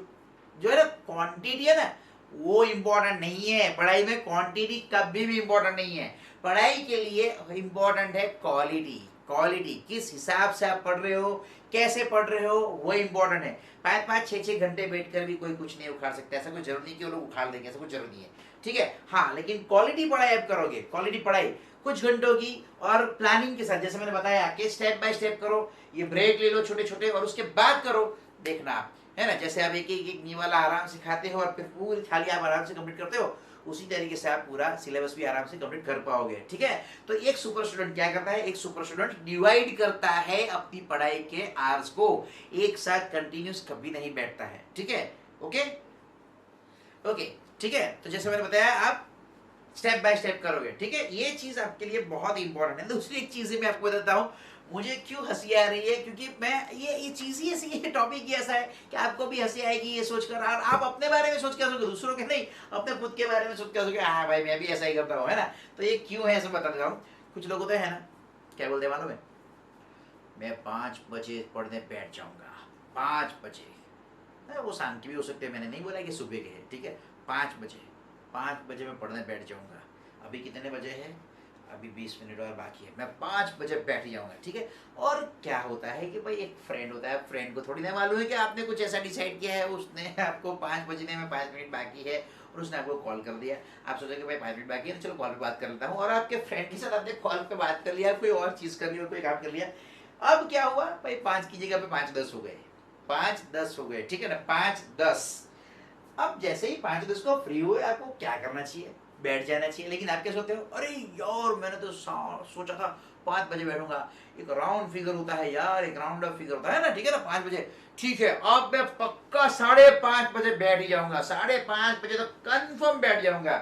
है ना, क्वांटिटी है ना, वो इंपॉर्टेंट नहीं है पढ़ाई में। क्वांटिटी कभी भी इंपॉर्टेंट नहीं है पढ़ाई के लिए, इंपॉर्टेंट है क्वालिटी। क्वालिटी किस हिसाब से आप पढ़ रहे हो, कैसे पढ़ रहे हो, वो इंपॉर्टेंट है। 5-5, 6-6 घंटे बैठकर भी कोई कुछ नहीं उखाड़ सकता, ऐसा कोई जरूरी नहीं कि वो लोग उखाड़ देंगे, ऐसा कुछ जरूरी नहीं है, ठीक है। हाँ, लेकिन क्वालिटी पढ़ाई आप करोगे, क्वालिटी पढ़ाई कुछ घंटों की, और प्लानिंग के साथ, जैसे मैंने बताया कि स्टेप बाय स्टेप करो, ये ब्रेक ले लो छोटे छोटे, और उसके बाद करो। देखना आप, है ना, जैसे आप एक एक निवाला आराम से खाते हो और फिर पूरी थाली आप आराम से कंप्लीट करते हो, उसी तरीके से आप पूरा सिलेबस भी आराम से कंप्लीट कर पाओगे, ठीक है। तो एक सुपर स्टूडेंट क्या करता है, एक सुपर स्टूडेंट डिवाइड करता है अपनी पढ़ाई के आवर्स को, एक साथ कंटिन्यूस कभी नहीं बैठता है, ठीक है। ओके ओके, ठीक है। तो जैसे मैंने बताया, आप स्टेप बाय स्टेप करोगे, ठीक है। ये चीज आपके लिए बहुत इंपॉर्टेंट है। दूसरी एक चीज मैं आपको बताता हूँ, मुझे क्यों हंसी आ रही है, क्योंकि मैं ये चीज ही ऐसी, ये टॉपिक ही ऐसा है कि आपको भी हंसी आएगी ये सोचकर, और आप अपने बारे में सोच के हंसोगे, दूसरों के नहीं, अपने खुद के बारे में सोच के हंसोगे, हाँ भाई मैं भी ऐसा ही करता हूँ, है ना। तो ये क्यों है ऐसा बता देता हूँ। कुछ लोग होते हैं ना, क्या बोलते हैं मालूम है, मैं 5 बजे पढ़ने बैठ जाऊंगा, 5 बजे। वो शाम की भी हो सकते हैं, मैंने नहीं बोला कि सुबह के है, ठीक है। 5 बजे, 5 बजे मैं पढ़ने बैठ जाऊंगा। अभी कितने बजे है, अभी 20 मिनट और बाकी है, मैं 5 बजे बैठ जाऊंगा, ठीक है। और क्या होता है कि भाई एक फ्रेंड होता है, फ्रेंड को थोड़ी ना मालूम है कि आपने कुछ ऐसा डिसाइड किया है, उसने आपको 5 बजने में 5 मिनट बाकी है और उसने आपको कॉल कर दिया। आप सोचे कि भाई 5 मिनट बाकी है, तो चलो कॉल पे बात कर लेता हूँ, और आपके फ्रेंड के साथ आपने कॉल पे बात कर लिया, कोई और चीज कर ली और कोई काम कर लिया। अब क्या हुआ भाई, 5 की जगह पे 5:10 हो गए, 5:10 हो गए, ठीक है ना, 5:10। अब जैसे ही 5:10 को फ्री हुए, आपको क्या करना चाहिए, बैठ जाना चाहिए। लेकिन आप क्या सोचते हो, अरे यार मैंने तो सोचा था 5 बजे बैठूंगा। एक राउंड फिगर होता है यार, एक राउंड ऑफ फिगर होता है ना, ठीक है ना, 5 बजे, ठीक है। अब मैं पक्का 5:30 बजे बैठ ही जाऊंगा, 5:30 बजे तो कंफर्म बैठ जाऊंगा।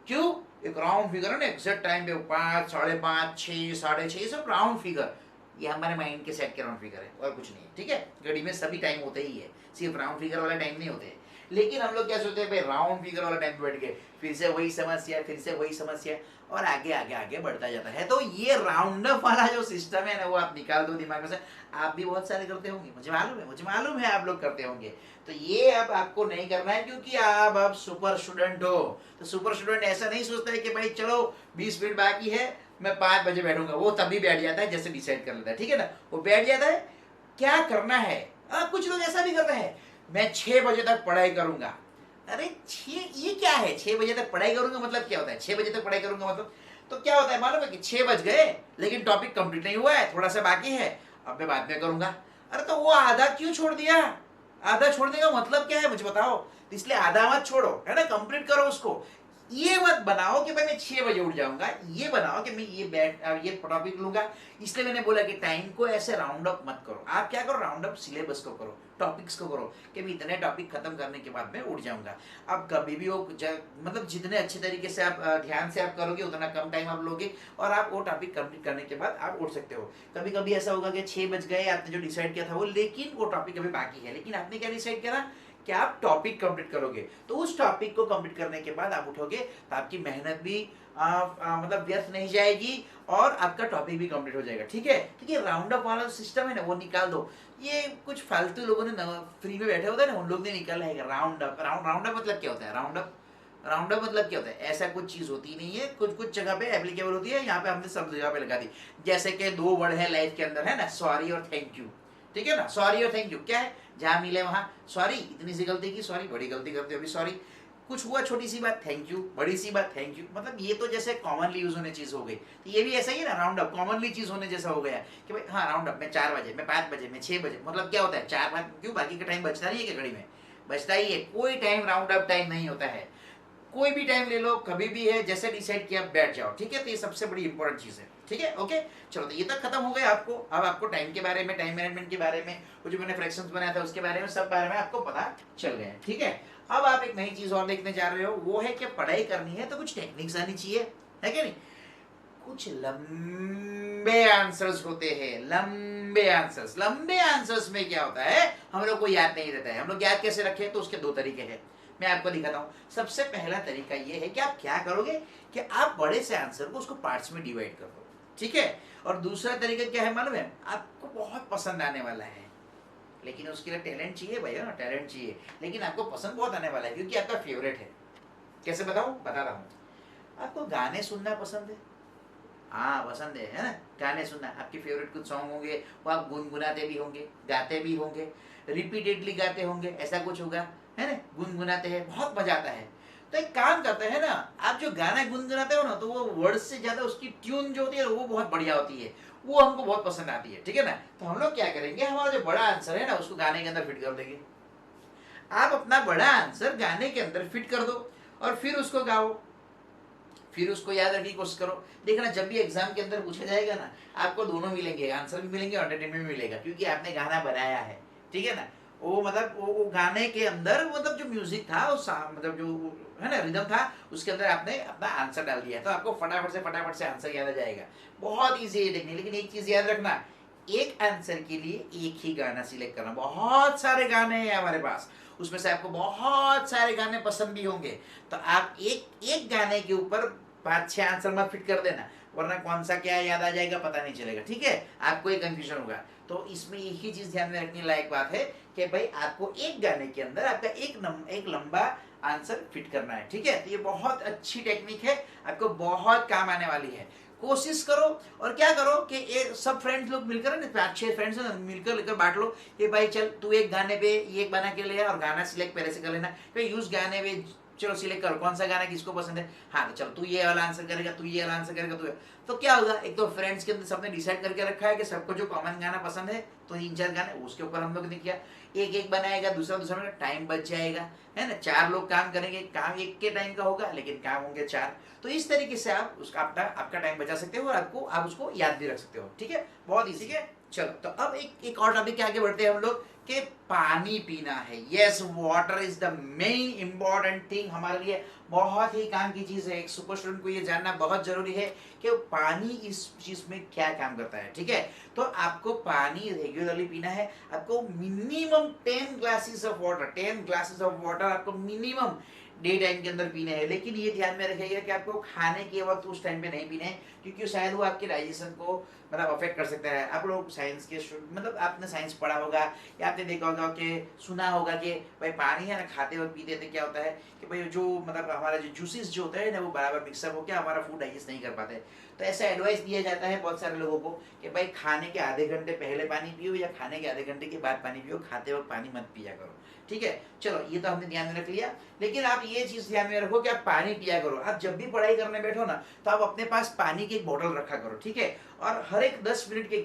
क्यों, एक राउंड फिगर है ना, एग्जैक्ट टाइम पे 5, 5:30, 6, 6:30, सब राउंड फिगर। ये हमारे माइंड के सेट के राउंड फिगर है और कुछ नहीं है, ठीक है। घड़ी में सभी टाइम होते ही है, सिर्फ राउंड फिगर वाला टाइम नहीं होते। लेकिन हम लोग क्या सोचते हैं भाई, राउंड फिगर वाला टाइम पे बैठ गए, फिर से वही समस्या, फिर से वही समस्या, और आगे आगे आगे बढ़ता जाता है। तो ये राउंड अप वाला जो सिस्टम है ना, वो आप निकाल दो दिमाग में से। आप भी बहुत सारे करते होंगे, मुझे मालूम है आप लोग करते होंगे। तो ये अब आपको नहीं करना है, क्योंकि आप अब सुपर स्टूडेंट हो। तो सुपर स्टूडेंट ऐसा नहीं सोचता है कि भाई चलो 20 मिनट बाकी है, मैं 5 बजे बैठूंगा। वो तभी बैठ जाता है जैसे डिसाइड कर लेता है, ठीक है ना, वो बैठ जाता है। क्या करना है, कुछ लोग ऐसा भी करते हैं, मैं 6 बजे तक पढ़ाई करूंगा। अरे ये क्या है, 6 बजे तक पढ़ाई करूंगा मतलब क्या होता है, 6 बजे तक पढ़ाई करूंगा मतलब, तो क्या होता है मालूम है कि 6 बज गए लेकिन टॉपिक कंप्लीट नहीं हुआ है, थोड़ा सा बाकी है, अब मैं बाद में करूंगा। अरे तो वो आधा क्यों छोड़ दिया, आधा छोड़ने का मतलब क्या है मुझे बताओ। तो इसलिए आधा मत छोड़ो, है ना, कंप्लीट करो उसको। ये मत बनाओ कि भाई मैं 6 बजे उठ जाऊंगा, ये बनाओ कि मैं ये टॉपिक लूंगा। इसलिए मैंने बोला कि टाइम को ऐसे राउंड अप मत करो। आप क्या करो, राउंड अप सिलेबस को करो, टॉपिक्स को करो, कि मैं इतने टॉपिक खत्म करने के बाद में उठ जाऊंगा। अब कभी भी वो मतलब जितने अच्छे तरीके से आप ध्यान से आप करोगे, उतना कम टाइम आप लोगे, और आप वो टॉपिक कंप्लीट करने के बाद आप उठ सकते हो। कभी कभी ऐसा होगा कि 6 बज गए, आपने जो डिसाइड किया था वो, लेकिन वो टॉपिक अभी बाकी है, लेकिन आपने क्या डिसाइड किया था कि आप टॉपिक कंप्लीट करोगे। तो उस टॉपिक को कंप्लीट करने के बाद आप उठोगे, तो आपकी मेहनत भी मतलब व्यर्थ नहीं जाएगी, और आपका टॉपिक भी कंप्लीट हो जाएगा, ठीक है। तो ये राउंड अप वाला सिस्टम है ना, वो निकाल दो। ये कुछ फालतू लोगों ने फ्री में बैठे होते हैं ना, उन लोग ने निकाला है राउंड अप। राउंड अप मतलब क्या होता है, राउंड अप मतलब क्या होता है, ऐसा कुछ चीज होती नहीं है, कुछ कुछ जगह पे एप्लीकेबल होती है, यहाँ पे हमने सब जगह पे लगा दी। जैसे कि 2 वर्ड है लाइफ के अंदर, है ना, सॉरी और थैंक यू, ठीक है ना। सॉरी और थैंक यू क्या है, जहां मिले वहां सॉरी, इतनी सी गलती की सॉरी, बड़ी गलती करते हो अभी सॉरी, कुछ हुआ छोटी सी बात थैंक यू, बड़ी सी बात थैंक यू। मतलब ये तो जैसे कॉमनली यूज होने चीज हो गई, तो ये भी ऐसा ही है ना, राउंड अप कॉमनली चीज होने जैसा हो गया कि भाई हाँ राउंड अप, मैं 4 बजे, मैं 5 बजे, मैं 6 बजे, मतलब क्या होता है 4-5, क्यों बाकी का टाइम बचता नहीं है क्या घड़ी में, बचता ही है। कोई टाइम राउंड अप टाइम नहीं होता है, कोई भी टाइम ले लो, कभी भी है, जैसे डिसाइड किया बैठ जाओ, ठीक है। तो ये सबसे बड़ी इंपॉर्टेंट चीज है, ठीक है, ओके। चलो तो ये तक खत्म हो गया आपको। अब आपको टाइम के बारे में, टाइम मैनेजमेंट के बारे में, वो जो मैंने फ्रैक्शंस बनाया था उसके बारे में, सब बारे में आपको पता चल गया, ठीक है। अब आप एक नई चीज और देखने जा रहे हो, वो है कि पढ़ाई करनी है तो कुछ टेक्निक्स आनी चाहिए, है कि नहीं। कुछ लंबे आंसर्स होते हैं, लंबे आंसर्स। लंबे आंसर्स में क्या होता है, हम लोग को याद नहीं रहता है। हम लोग याद कैसे रखें, तो उसके 2 तरीके हैं, मैं आपको दिखाता हूं। सबसे पहला तरीका ये है कि आप क्या करोगे कि आप बड़े से आंसर को उसको पार्ट्स में डिवाइड कर दो, ठीक है। और दूसरा तरीका क्या है मालूम है, आपको बहुत पसंद आने वाला है, लेकिन उसके लिए टैलेंट चाहिए भैया, टैलेंट चाहिए, लेकिन आपको पसंद बहुत आने वाला है क्योंकि आपका फेवरेट है। कैसे बताऊं, बता रहा हूं। आपको गाने सुनना पसंद है, हाँ पसंद है ना, गाने सुनना, आपके फेवरेट कुछ सॉन्ग होंगे, वो आप गुनगुनाते भी होंगे, गाते भी होंगे, रिपीटेडली गाते होंगे, ऐसा कुछ होगा, है ना, गुनगुनाते हैं, बहुत मजा आता है। तो एक काम करते हैं ना, आप जो गाना गुनगुनाते हो ना, तो वो वर्ड से ज्यादा उसकी ट्यून जो होती है वो बहुत बढ़िया होती है, वो हमको बहुत पसंद आती है, ठीक है ना। तो हम लोग क्या करेंगे, हमारा जो बड़ा आंसर है ना उसको गाने के अंदर फिट कर देंगे। आप अपना बड़ा आंसर गाने के अंदर फिट कर दो और फिर उसको गाओ, फिर उसको याद रखने की कोशिश करो। देखना जब भी एग्जाम के अंदर पूछा जाएगा ना, आपको दोनों मिलेंगे, आंसर भी मिलेंगे और एंटरटेनमेंट भी मिलेगा, क्योंकि आपने गाना बनाया है, ठीक है ना। वो मतलब वो गाने के अंदर मतलब जो म्यूजिक था मतलब जो है ना रिदम था, उसके अंदर आपने अपना आंसर डाल दिया, तो आपको फटाफट से आंसर याद आ जाएगा। बहुत ईजी है टेक्निक, लेकिन एक चीज याद रखना, एक आंसर के लिए एक ही गाना सिलेक्ट करना। बहुत सारे गाने हैं हमारे पास, उसमें से आपको बहुत सारे गाने पसंद भी होंगे, तो आप एक एक गाने के ऊपर 5-6 आंसर मत फिट कर देना, वरना कौन सा क्या याद आ जाएगा पता नहीं चलेगा, ठीक है, आपको एक कंफ्यूजन होगा। तो इसमें एक ही चीज ध्यान में रखने लायक बात है कि भाई आपको एक गाने के अंदर आपका एक लंबा आंसर फिट करना है, ठीक है। तो ये बहुत अच्छी टेक्निक है, आपको बहुत काम आने वाली है। कोशिश करो, और क्या करो कि ये सब फ्रेंड्स लोग मिलकर ना, 5-6 फ्रेंड्स मिलकर लेकर बांट लो कि भाई चल तू एक गाने पे ये एक बना के ले और गाना सिलेक्ट पहले से कर लेना, भाई उस गाने पे चलो सिलेक्ट करो कौन सा गाना किसको पसंद है। हाँ तो चलो तू ये वाला आंसर करेगा, तू ये वाला आंसर करेगा, तो क्या होगा, एक तो फ्रेंड्स के अंदर सबने डिसाइड करके रखा है कि सबको जो कॉमन गाना पसंद है, तो 3-4 गाने उसके ऊपर हम लोग ने किया, एक एक बनाएगा, दूसरा दूसरा में टाइम बच जाएगा, है ना। 4 लोग काम करेंगे, काम एक के टाइम का होगा लेकिन काम होंगे 4, तो इस तरीके से आप उसका आपका टाइम बचा सकते हो और आप उसको याद भी रख सकते हो, ठीक है, बहुत इजी है। चलो तो अब एक और टॉपिक के आगे बढ़ते हैं हम लोग कि पानी पीना है। Yes, water is the main important thing हमारे लिए, बहुत ही काम की चीज है। एक सुपर स्टूडेंट को ये जानना बहुत जरूरी है कि पानी इस चीज में क्या काम करता है, ठीक है। तो आपको पानी रेगुलरली पीना है, आपको minimum 10 glasses of water, 10 glasses of water आपको मिनिमम डे टाइम के अंदर पीने हैं। लेकिन ये ध्यान में रखिएगा कि आपको खाने के वक्त उस टाइम पे नहीं पीने हैं, क्योंकि शायद वो आपके डाइजेशन को मतलब अफेक्ट कर सकता है। आप लोग साइंस के मतलब आपने साइंस पढ़ा होगा या आपने देखा होगा कि सुना होगा कि भाई पानी है ना, खाते वक्त पीते थे क्या होता है कि भाई जो मतलब हमारा जो जूसेस जो होता है ना वो बराबर मिक्सअप होकर हमारा फूड डाइजेस्ट नहीं कर पाते। तो ऐसा एडवाइस दिया जाता है बहुत सारे लोगों को कि भाई खाने के आधे घंटे पहले पानी पियो या खाने के आधे घंटे के बाद पानी पियो, खाते वक्त पानी मत पिया करो, ठीक है। चलो ये तो हमने ध्यान में रख लिया, लेकिन आप ये चीज ध्यान में रखो कि आप पानी पिया करो। आप जब भी पढ़ाई करने बैठो ना, तो आप अपने पास पानी की एक बोतल रखा करो, ठीक है। और हर एक 10 मिनट के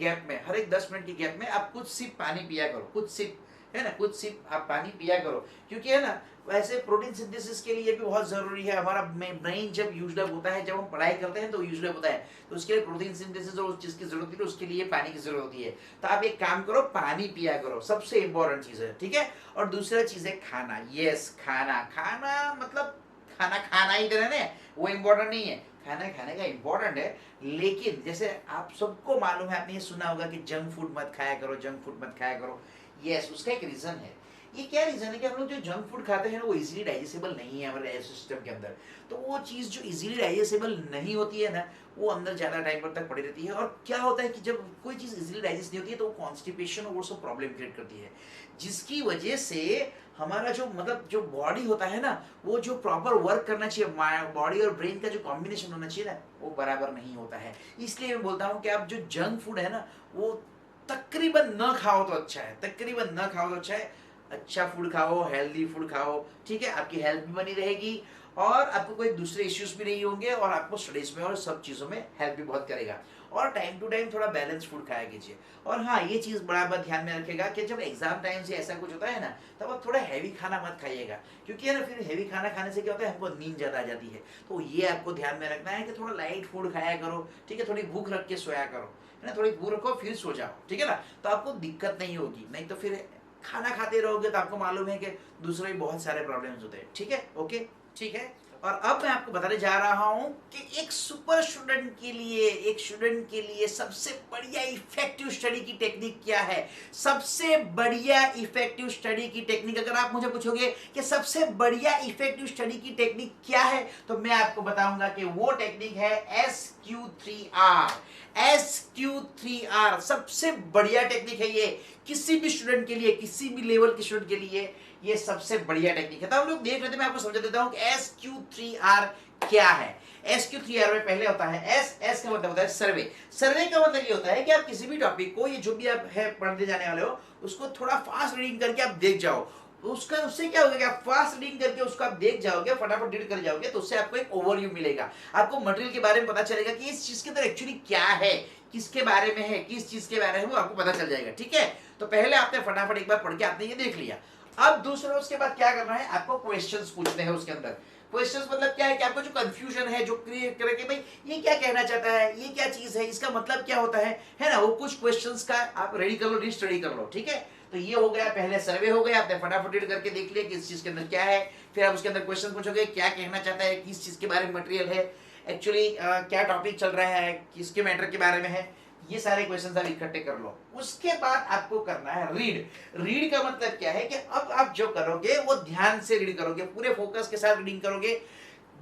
गैप में आप कुछ सिप पानी पिया करो, कुछ सिप, है ना, कुछ सिप आप पानी पिया करो, क्योंकि है ना वैसे प्रोटीन सिंथेसिस के लिए भी बहुत जरूरी है। हमारा ब्रेन जब यूज्ड अप होता है, जब हम पढ़ाई करते हैं तो यूज्ड अप होता है, तो उसके लिए प्रोटीन सिंथेसिस और उस चीज की जरूरत है, तो उसके लिए पानी की जरूरत होती है। तो आप एक काम करो, पानी पिया करो, सबसे इंपॉर्टेंट चीज है, ठीक है। और दूसरा चीज है खाना। यस, खाना मतलब खाना खाना ही देना है, वो इम्पोर्टेंट नहीं है, खाना खाने का इम्पोर्टेंट है। लेकिन जैसे आप सबको मालूम है, आपने ये सुना होगा कि जंक फूड मत खाया करो, जंक फूड मत खाया करो। यस, उसका एक रीजन है। ये क्या रीजन है कि हम लोग जो जंक फूड खाते हैं ना वो इजीली डाइजेस्टेबल नहीं है हमारे सिस्टम के अंदर। तो वो चीज़ जो इजीली डाइजेस्टेबल नहीं होती है ना, वो अंदर ज़्यादा टाइम तक पड़ी रहती है। और क्या होता है कि जब कोई चीज़ इजीली डाइजेस्ट नहीं होती है तो वो कॉन्स्टिपेशन और वो सब प्रॉब्लम क्रिएट करती है, जिसकी वजह से हमारा जो मतलब जो बॉडी होता है ना, वो जो प्रॉपर वर्क करना चाहिए, बॉडी और ब्रेन का जो कॉम्बिनेशन होना चाहिए ना, वो बराबर नहीं होता है। इसलिए मैं बोलता हूँ कि आप जो जंक फूड है ना, वो तकरीबन न खाओ तो अच्छा है, तकरीबन न खाओ तो अच्छा है। अच्छा फूड खाओ, हेल्दी फूड खाओ, ठीक है, आपकी हेल्थ भी बनी रहेगी और आपको कोई दूसरे इश्यूज भी नहीं होंगे और आपको स्टडीज में और सब चीज़ों में हेल्प भी बहुत करेगा। और टाइम टू टाइम थोड़ा बैलेंस फूड खाया कीजिए। और हाँ, ये चीज़ बराबर ध्यान में रखेगा कि जब एग्जाम टाइम से ऐसा कुछ होता है ना, तब आप थोड़ा हैवी खाना मत खाइएगा, क्योंकि है ना फिर हैवी खाना खाने से क्या होता है, हमको नींद ज़्यादा आ जाती है। तो ये आपको ध्यान में रखना है कि थोड़ा लाइट फूड खाया करो, ठीक है, थोड़ी भूख रख के सोया करो, है ना, थोड़ी भूख रखो फिर सो जाओ, ठीक है ना। तो आपको दिक्कत नहीं होगी, नहीं तो फिर खाना खाते रहोगे तो आपको मालूम है कि दूसरे भी बहुत सारे प्रॉब्लम्स होते हैं, ठीक है, ओके, ठीक है। और अब मैं आपको बताने जा रहा हूं कि एक सुपर स्टूडेंट के लिए, एक स्टूडेंट के लिए सबसे बढ़िया इफेक्टिव स्टडी की टेक्निक क्या है। सबसे बढ़िया इफेक्टिव स्टडी की टेक्निक, अगर आप मुझे पूछोगे कि सबसे बढ़िया इफेक्टिव स्टडी की टेक्निक क्या है, तो मैं आपको बताऊंगा कि वो टेक्निक है SQ3R। SQ3R सबसे बढ़िया टेक्निक है ये, किसी भी स्टूडेंट के लिए, किसी भी लेवल के स्टूडेंट के लिए ये सबसे बढ़िया टेक्निक है। तो हम लोग देख रहे थे, मैं आपको समझा देता हूं कि SQ3R क्या है। SQ3R में पहले होता है S का मतलब होता है सर्वे। सर्वे का मतलब ये होता है कि आप किसी भी टॉपिक को, ये जो भी आप है पढ़ने जाने वाले हो, उसको थोड़ा फास्ट रीडिंग करके आप देख जाओ। उससे क्या होगा कि आप फास्ट रीडिंग करके उसको आप देख जाओगे, फटाफट रीड कर जाओगे, तो उससे आपको एक ओवरव्यू मिलेगा, आपको मटेरियल के बारे में पता चलेगा कि इस चीज के अंदर एक्चुअली क्या है, किसके बारे में है, किस चीज के बारे में, वो आपको पता चल जाएगा, ठीक है। तो पहले आपने फटाफट एक बार पढ़ के आपने ये देख लिया। अब दूसरा उसके बाद क्या करना है, आपको क्वेश्चंस पूछने हैं उसके अंदर। क्वेश्चंस मतलब क्या है कि आपको जो कंफ्यूजन है, जो क्रिएट करे कि भाई ये क्या कहना चाहता है, ये क्या चीज है, इसका मतलब क्या होता है ना, वो कुछ क्वेश्चंस का आप रेडी कर लो, रीड स्टडी कर लो, ठीक है। तो ये हो गया, पहले सर्वे हो गया, आपने फटाफट रीड करके देख लिया कि इस चीज के अंदर क्या है। फिर आप उसके अंदर क्वेश्चन पूछोगे, क्या कहना चाहता है, किस चीज के बारे में मटेरियल है, एक्चुअली क्या टॉपिक चल रहा है, किसके मैटर के बारे में है, ये सारे क्वेश्चन आप इकट्ठे कर लो। उसके बाद आपको करना है रीड। रीड का मतलब क्या है कि अब आप जो करोगे वो ध्यान से रीड करोगे, पूरे फोकस के साथ रीडिंग करोगे,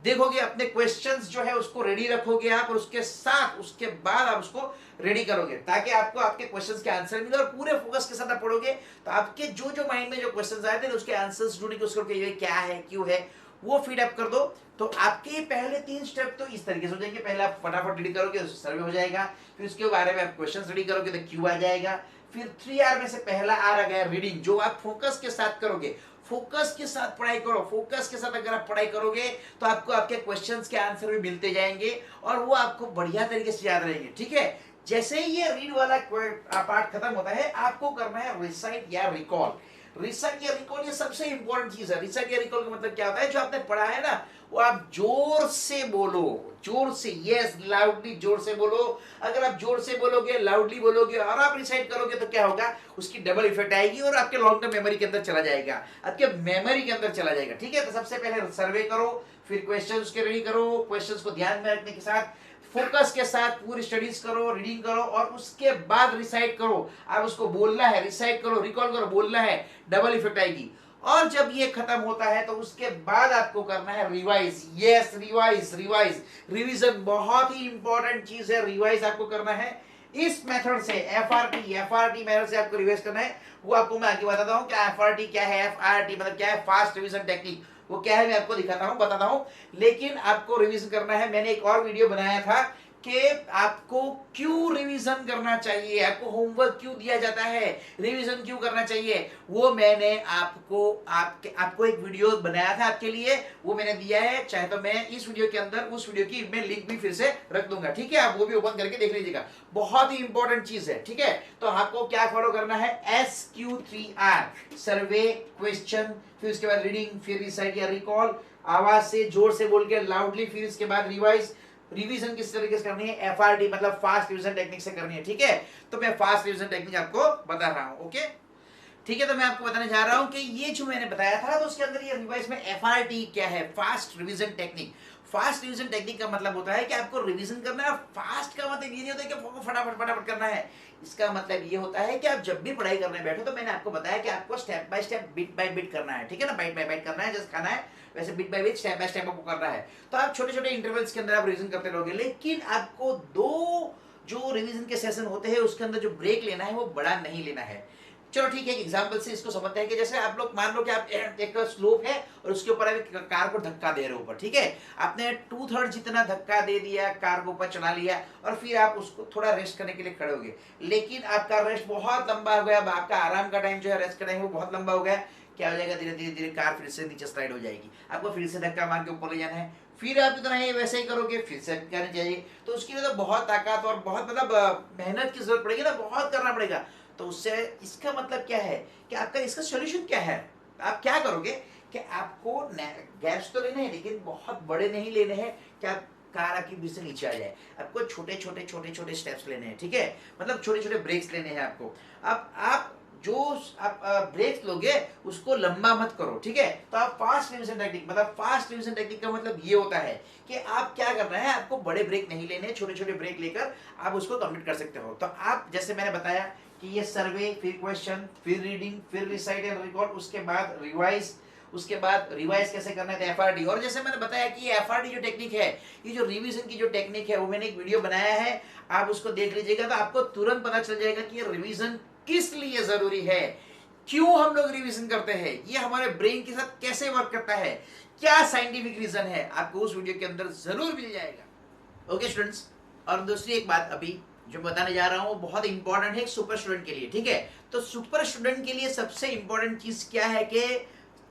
देखोगे अपने क्वेश्चंस जो है उसको रेडी रखोगे आप, और उसके साथ उसके बाद आप उसको रेडी करोगे ताकि आपको आपके क्वेश्चंस के आंसर मिले, और पूरे फोकस के साथ आप पढ़ोगे तो आपके जो जो माइंड में जो क्वेश्चंस आए थे उसके आंसर्स ढूंढेंगे, उसको ये क्या है, क्यों है, वो फीड अप कर दो। तो आपके पहले 3 स्टेप तो इस तरीके से हो जाएंगे। पहले आप फटाफट रेडी करोगे तो सर्वे हो जाएगा, फिर उसके बारे में आप क्वेश्चंस रेडी करोगे तो क्यू आ जाएगा, फिर 3R में से पहला आर आ गया रीडिंग, जो आप फोकस के साथ करोगे। फोकस के साथ पढ़ाई करो, फोकस के साथ अगर आप पढ़ाई करोगे तो आपको आपके क्वेश्चंस के आंसर भी मिलते जाएंगे और वो आपको बढ़िया तरीके से याद रहेंगे, ठीक है। जैसे ही ये रीड वाला पार्ट खत्म होता है, आपको करना है रिसाइट या रिकॉल। रिसाइट या रिकॉल ये सबसे इंपॉर्टेंट चीज है। रिसाइट या रिकॉल का मतलब क्या होता है, जो आपने पढ़ा है ना वो आप जोर से बोलो, जोर से, यस लाउडली जोर से बोलो। अगर आप जोर से बोलोगे, लाउडली बोलोगे और आप रिसाइट करोगे तो क्या होगा, उसकी डबल इफेक्ट आएगी और आपके लॉन्ग टर्म मेमोरी के अंदर चला जाएगा, आपके मेमोरी के अंदर चला जाएगा, ठीक है। तो सबसे पहले सर्वे करो, फिर क्वेश्चंस के रेडी करो, क्वेश्चंस को ध्यान में रखने के साथ फोकस के साथ पूरी स्टडीज करो, रीडिंग करो, और उसके बाद रिसाइट करो। आप उसको बोलना है, रिसाइट करो, रिकॉल करो, बोलना है, डबल इफेक्ट आएगी। और जब ये खत्म होता है तो उसके बाद आपको करना है revise. Yes, revise, revise, revision बहुत ही इंपॉर्टेंट चीज है। रिवाइज आपको करना है इस मेथड से, एफआरटी मेथड से आपको रिवाइज करना है। वो आपको मैं आगे बताता हूँ क्या एफआरटी क्या है। एफआरटी मतलब क्या है, फास्ट रिवीजन टेक्निक, वो क्या है मैं आपको दिखाता हूँ, बताता हूँ। लेकिन आपको रिवीजन करना है। मैंने एक और वीडियो बनाया था कि आपको क्यों रिवीजन करना चाहिए, आपको होमवर्क क्यों दिया जाता है, रिवीजन क्यों करना चाहिए, वो मैंने आपको एक वीडियो बनाया था आपके लिए, वो मैंने दिया है। चाहे तो मैं इस वीडियो के अंदर उस वीडियो की मैं लिंक भी फिर से रख दूंगा, ठीक है। आप वो भी ओपन करके देख लीजिएगा, बहुत ही इंपॉर्टेंट चीज है, ठीक है। तो आपको क्या फॉलो करना है, SQ3R, सर्वे, क्वेश्चन, फिर उसके बाद रीडिंग, फिर रिसाइट या रिकॉल, आवाज से जोर से बोल के लाउडली, फिर इसके बाद रिवाइज। रिवीजन किस तरीके से करनी है, एफआरटी मतलब फास्ट रिवीजन टेक्निक से करनी है, ठीक है। तो मैं फास्ट रिवीजन टेक्निक आपको बता रहा हूं, ओके, ठीक है। तो मैं आपको बताने जा रहा हूं कि ये जो मैंने बताया था तो उसके अंदर ये रिवाइज में एफआरटी क्या है, fast revision technique. Fast revision technique का मतलब होता है कि आपको रिवीजन करना है। फास्ट का मतलब ये नहीं होता है कि फटाफट फटाफट करना है। इसका मतलब ये होता है कि आप जब भी पढ़ाई करने बैठो तो मैंने आपको बताया कि आपको step by step, bit by bit करना है, ठीक है ना। बाइट बाय बाइट करना है, जैसे खाना है वैसे bit by bit, step by step आपको करना है। तो आप छोटे छोटे इंटरवल्स के अंदर आप रिवीजन करते रहोगे, लेकिन आपको 2 जो रिवीजन के सेशन होते हैं उसके अंदर जो ब्रेक लेना है वो बड़ा नहीं लेना है। चलो ठीक है, एक एग्जांपल से इसको समझते हैं कि जैसे आप लोग मान लो कि आप एक स्लोप है और उसके ऊपर आप कार को धक्का दे रहे हो ऊपर, ठीक है। आपने 2/3 जितना धक्का दे दिया, कार को ऊपर चढ़ा लिया और फिर आप उसको थोड़ा रेस्ट करने के लिए खड़े हो गए, लेकिन आपका रेस्ट बहुत लंबा हो गया, आपका आराम का टाइम जो है, रेस्ट का टाइम वो बहुत लंबा हो गया। क्या हो जाएगा, धीरे धीरे धीरे कार फिर से नीचे स्लाइड हो जाएगी, आपको फिर से धक्का मार के ऊपर ले जाना है, फिर आप इतना ही वैसे ही करोगे, फिर से करनी चाहिए। तो उसके लिए तो बहुत ताकत और बहुत मतलब मेहनत की जरूरत पड़ेगी ना, बहुत करना पड़ेगा। तो उससे इसका मतलब क्या है कि आपका इसका सॉल्यूशन क्या है, आप क्या करोगे कि आपको गैप्स तो लेने हैं लेकिन बहुत बड़े नहीं लेने हैं कि आप कार आपकी बीच से नीचे आ जाए। आपको छोटे छोटे छोटे छोटे स्टेप्स लेने हैं, ठीक है, मतलब छोटे छोटे ब्रेक्स लेने हैं आपको। अब आप जो आप ब्रेक्स लोगे उसको लंबा मत करो, ठीक है। तो आप फास्ट रिवीजन टेक्निक, मतलब फास्ट रिवीजन टेक्निक का मतलब ये होता है कि आप क्या करना है, आपको बड़े ब्रेक नहीं लेने, छोटे छोटे ब्रेक लेकर आप उसको कंप्लीट कर सकते हो। तो आप जैसे मैंने बताया कि ये सर्वे, फिर क्वेश्चन, फिर रीडिंग, फिर रिसाइट एंड रिकॉल, उसके बाद रिवाइज। उसके बाद रिवाइज कैसे करना है, एफआरडी। और जैसे मैंने बताया कि ये एफआरडी जो टेक्निक है, ये जो रिवीजन की जो टेक्निक है, वो मैंने एक वीडियो बनाया है, आप उसको देख लीजिएगा तो आपको तुरंत पता चल जाएगा कि ये रिवीजन किस लिए जरूरी है, क्यों हम लोग रिवीजन करते हैं, ये हमारे ब्रेन के साथ कैसे वर्क करता है, क्या साइंटिफिक रीजन है, आपको उस वीडियो के अंदर जरूर मिल जाएगा। ओके स्टूडेंट्स, और दूसरी एक बात अभी जो बताने जा रहा हूं बहुत इंपॉर्टेंट है सुपर स्टूडेंट के लिए, ठीक है। तो सुपर स्टूडेंट के लिए सबसे इंपॉर्टेंट चीज क्या है कि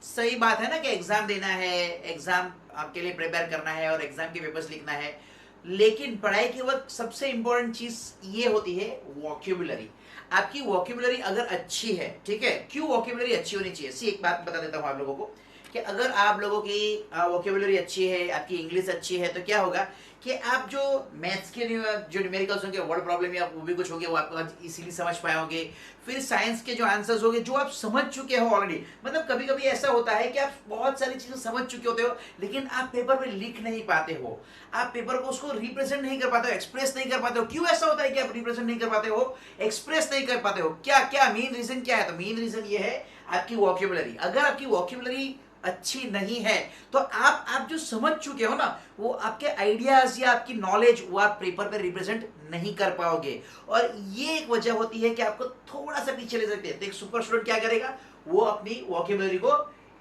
सही बात है ना कि एग्जाम देना है, एग्जाम आपके लिए प्रिपेयर करना है और एग्जाम के पेपर्स लिखना है, लेकिन पढ़ाई के वक्त सबसे इंपॉर्टेंट चीज ये होती है वोकैबुलरी। आपकी वोकैबुलरी अगर अच्छी है, ठीक है, क्यों वोकैबुलरी अच्छी होनी चाहिए, सी एक बात बता देता हूं आप लोगों को कि अगर आप लोगों की वोकेबुलरी अच्छी है, आपकी इंग्लिश अच्छी है, तो क्या होगा कि आप जो मैथ्स के जो न्यूमेरिकल्स होंगे, वर्ड प्रॉब्लम या वो भी कुछ होंगे, वो आप इजीली समझ पाओगे। फिर साइंस के जो आंसर्स होंगे जो आप समझ चुके हो ऑलरेडी, मतलब कभी कभी ऐसा होता है कि आप बहुत सारी चीजें समझ चुके होते हो लेकिन आप पेपर पे लिख नहीं पाते हो, आप पेपर को उसको रिप्रेजेंट नहीं कर पाते हो, एक्सप्रेस नहीं कर पाते हो। क्यों ऐसा होता है कि आप रिप्रेजेंट नहीं कर पाते हो, एक्सप्रेस नहीं कर पाते हो? क्या क्या मेन रीजन क्या है? तो मेन रीजन ये है आपकी वोकेबुलरी। अगर आपकी वोकेबुलरी अच्छी नहीं है तो आप जो समझ चुके हो ना, वो आपके आइडियाज या आपकी नॉलेज वो आप पेपर पे रिप्रेजेंट नहीं कर पाओगे, और ये एक वजह होती है कि आपको थोड़ा सा पीछे ले सकते हैं। तो एक सुपर स्टूडेंट क्या करेगा, वो अपनी वोकेबुलरी को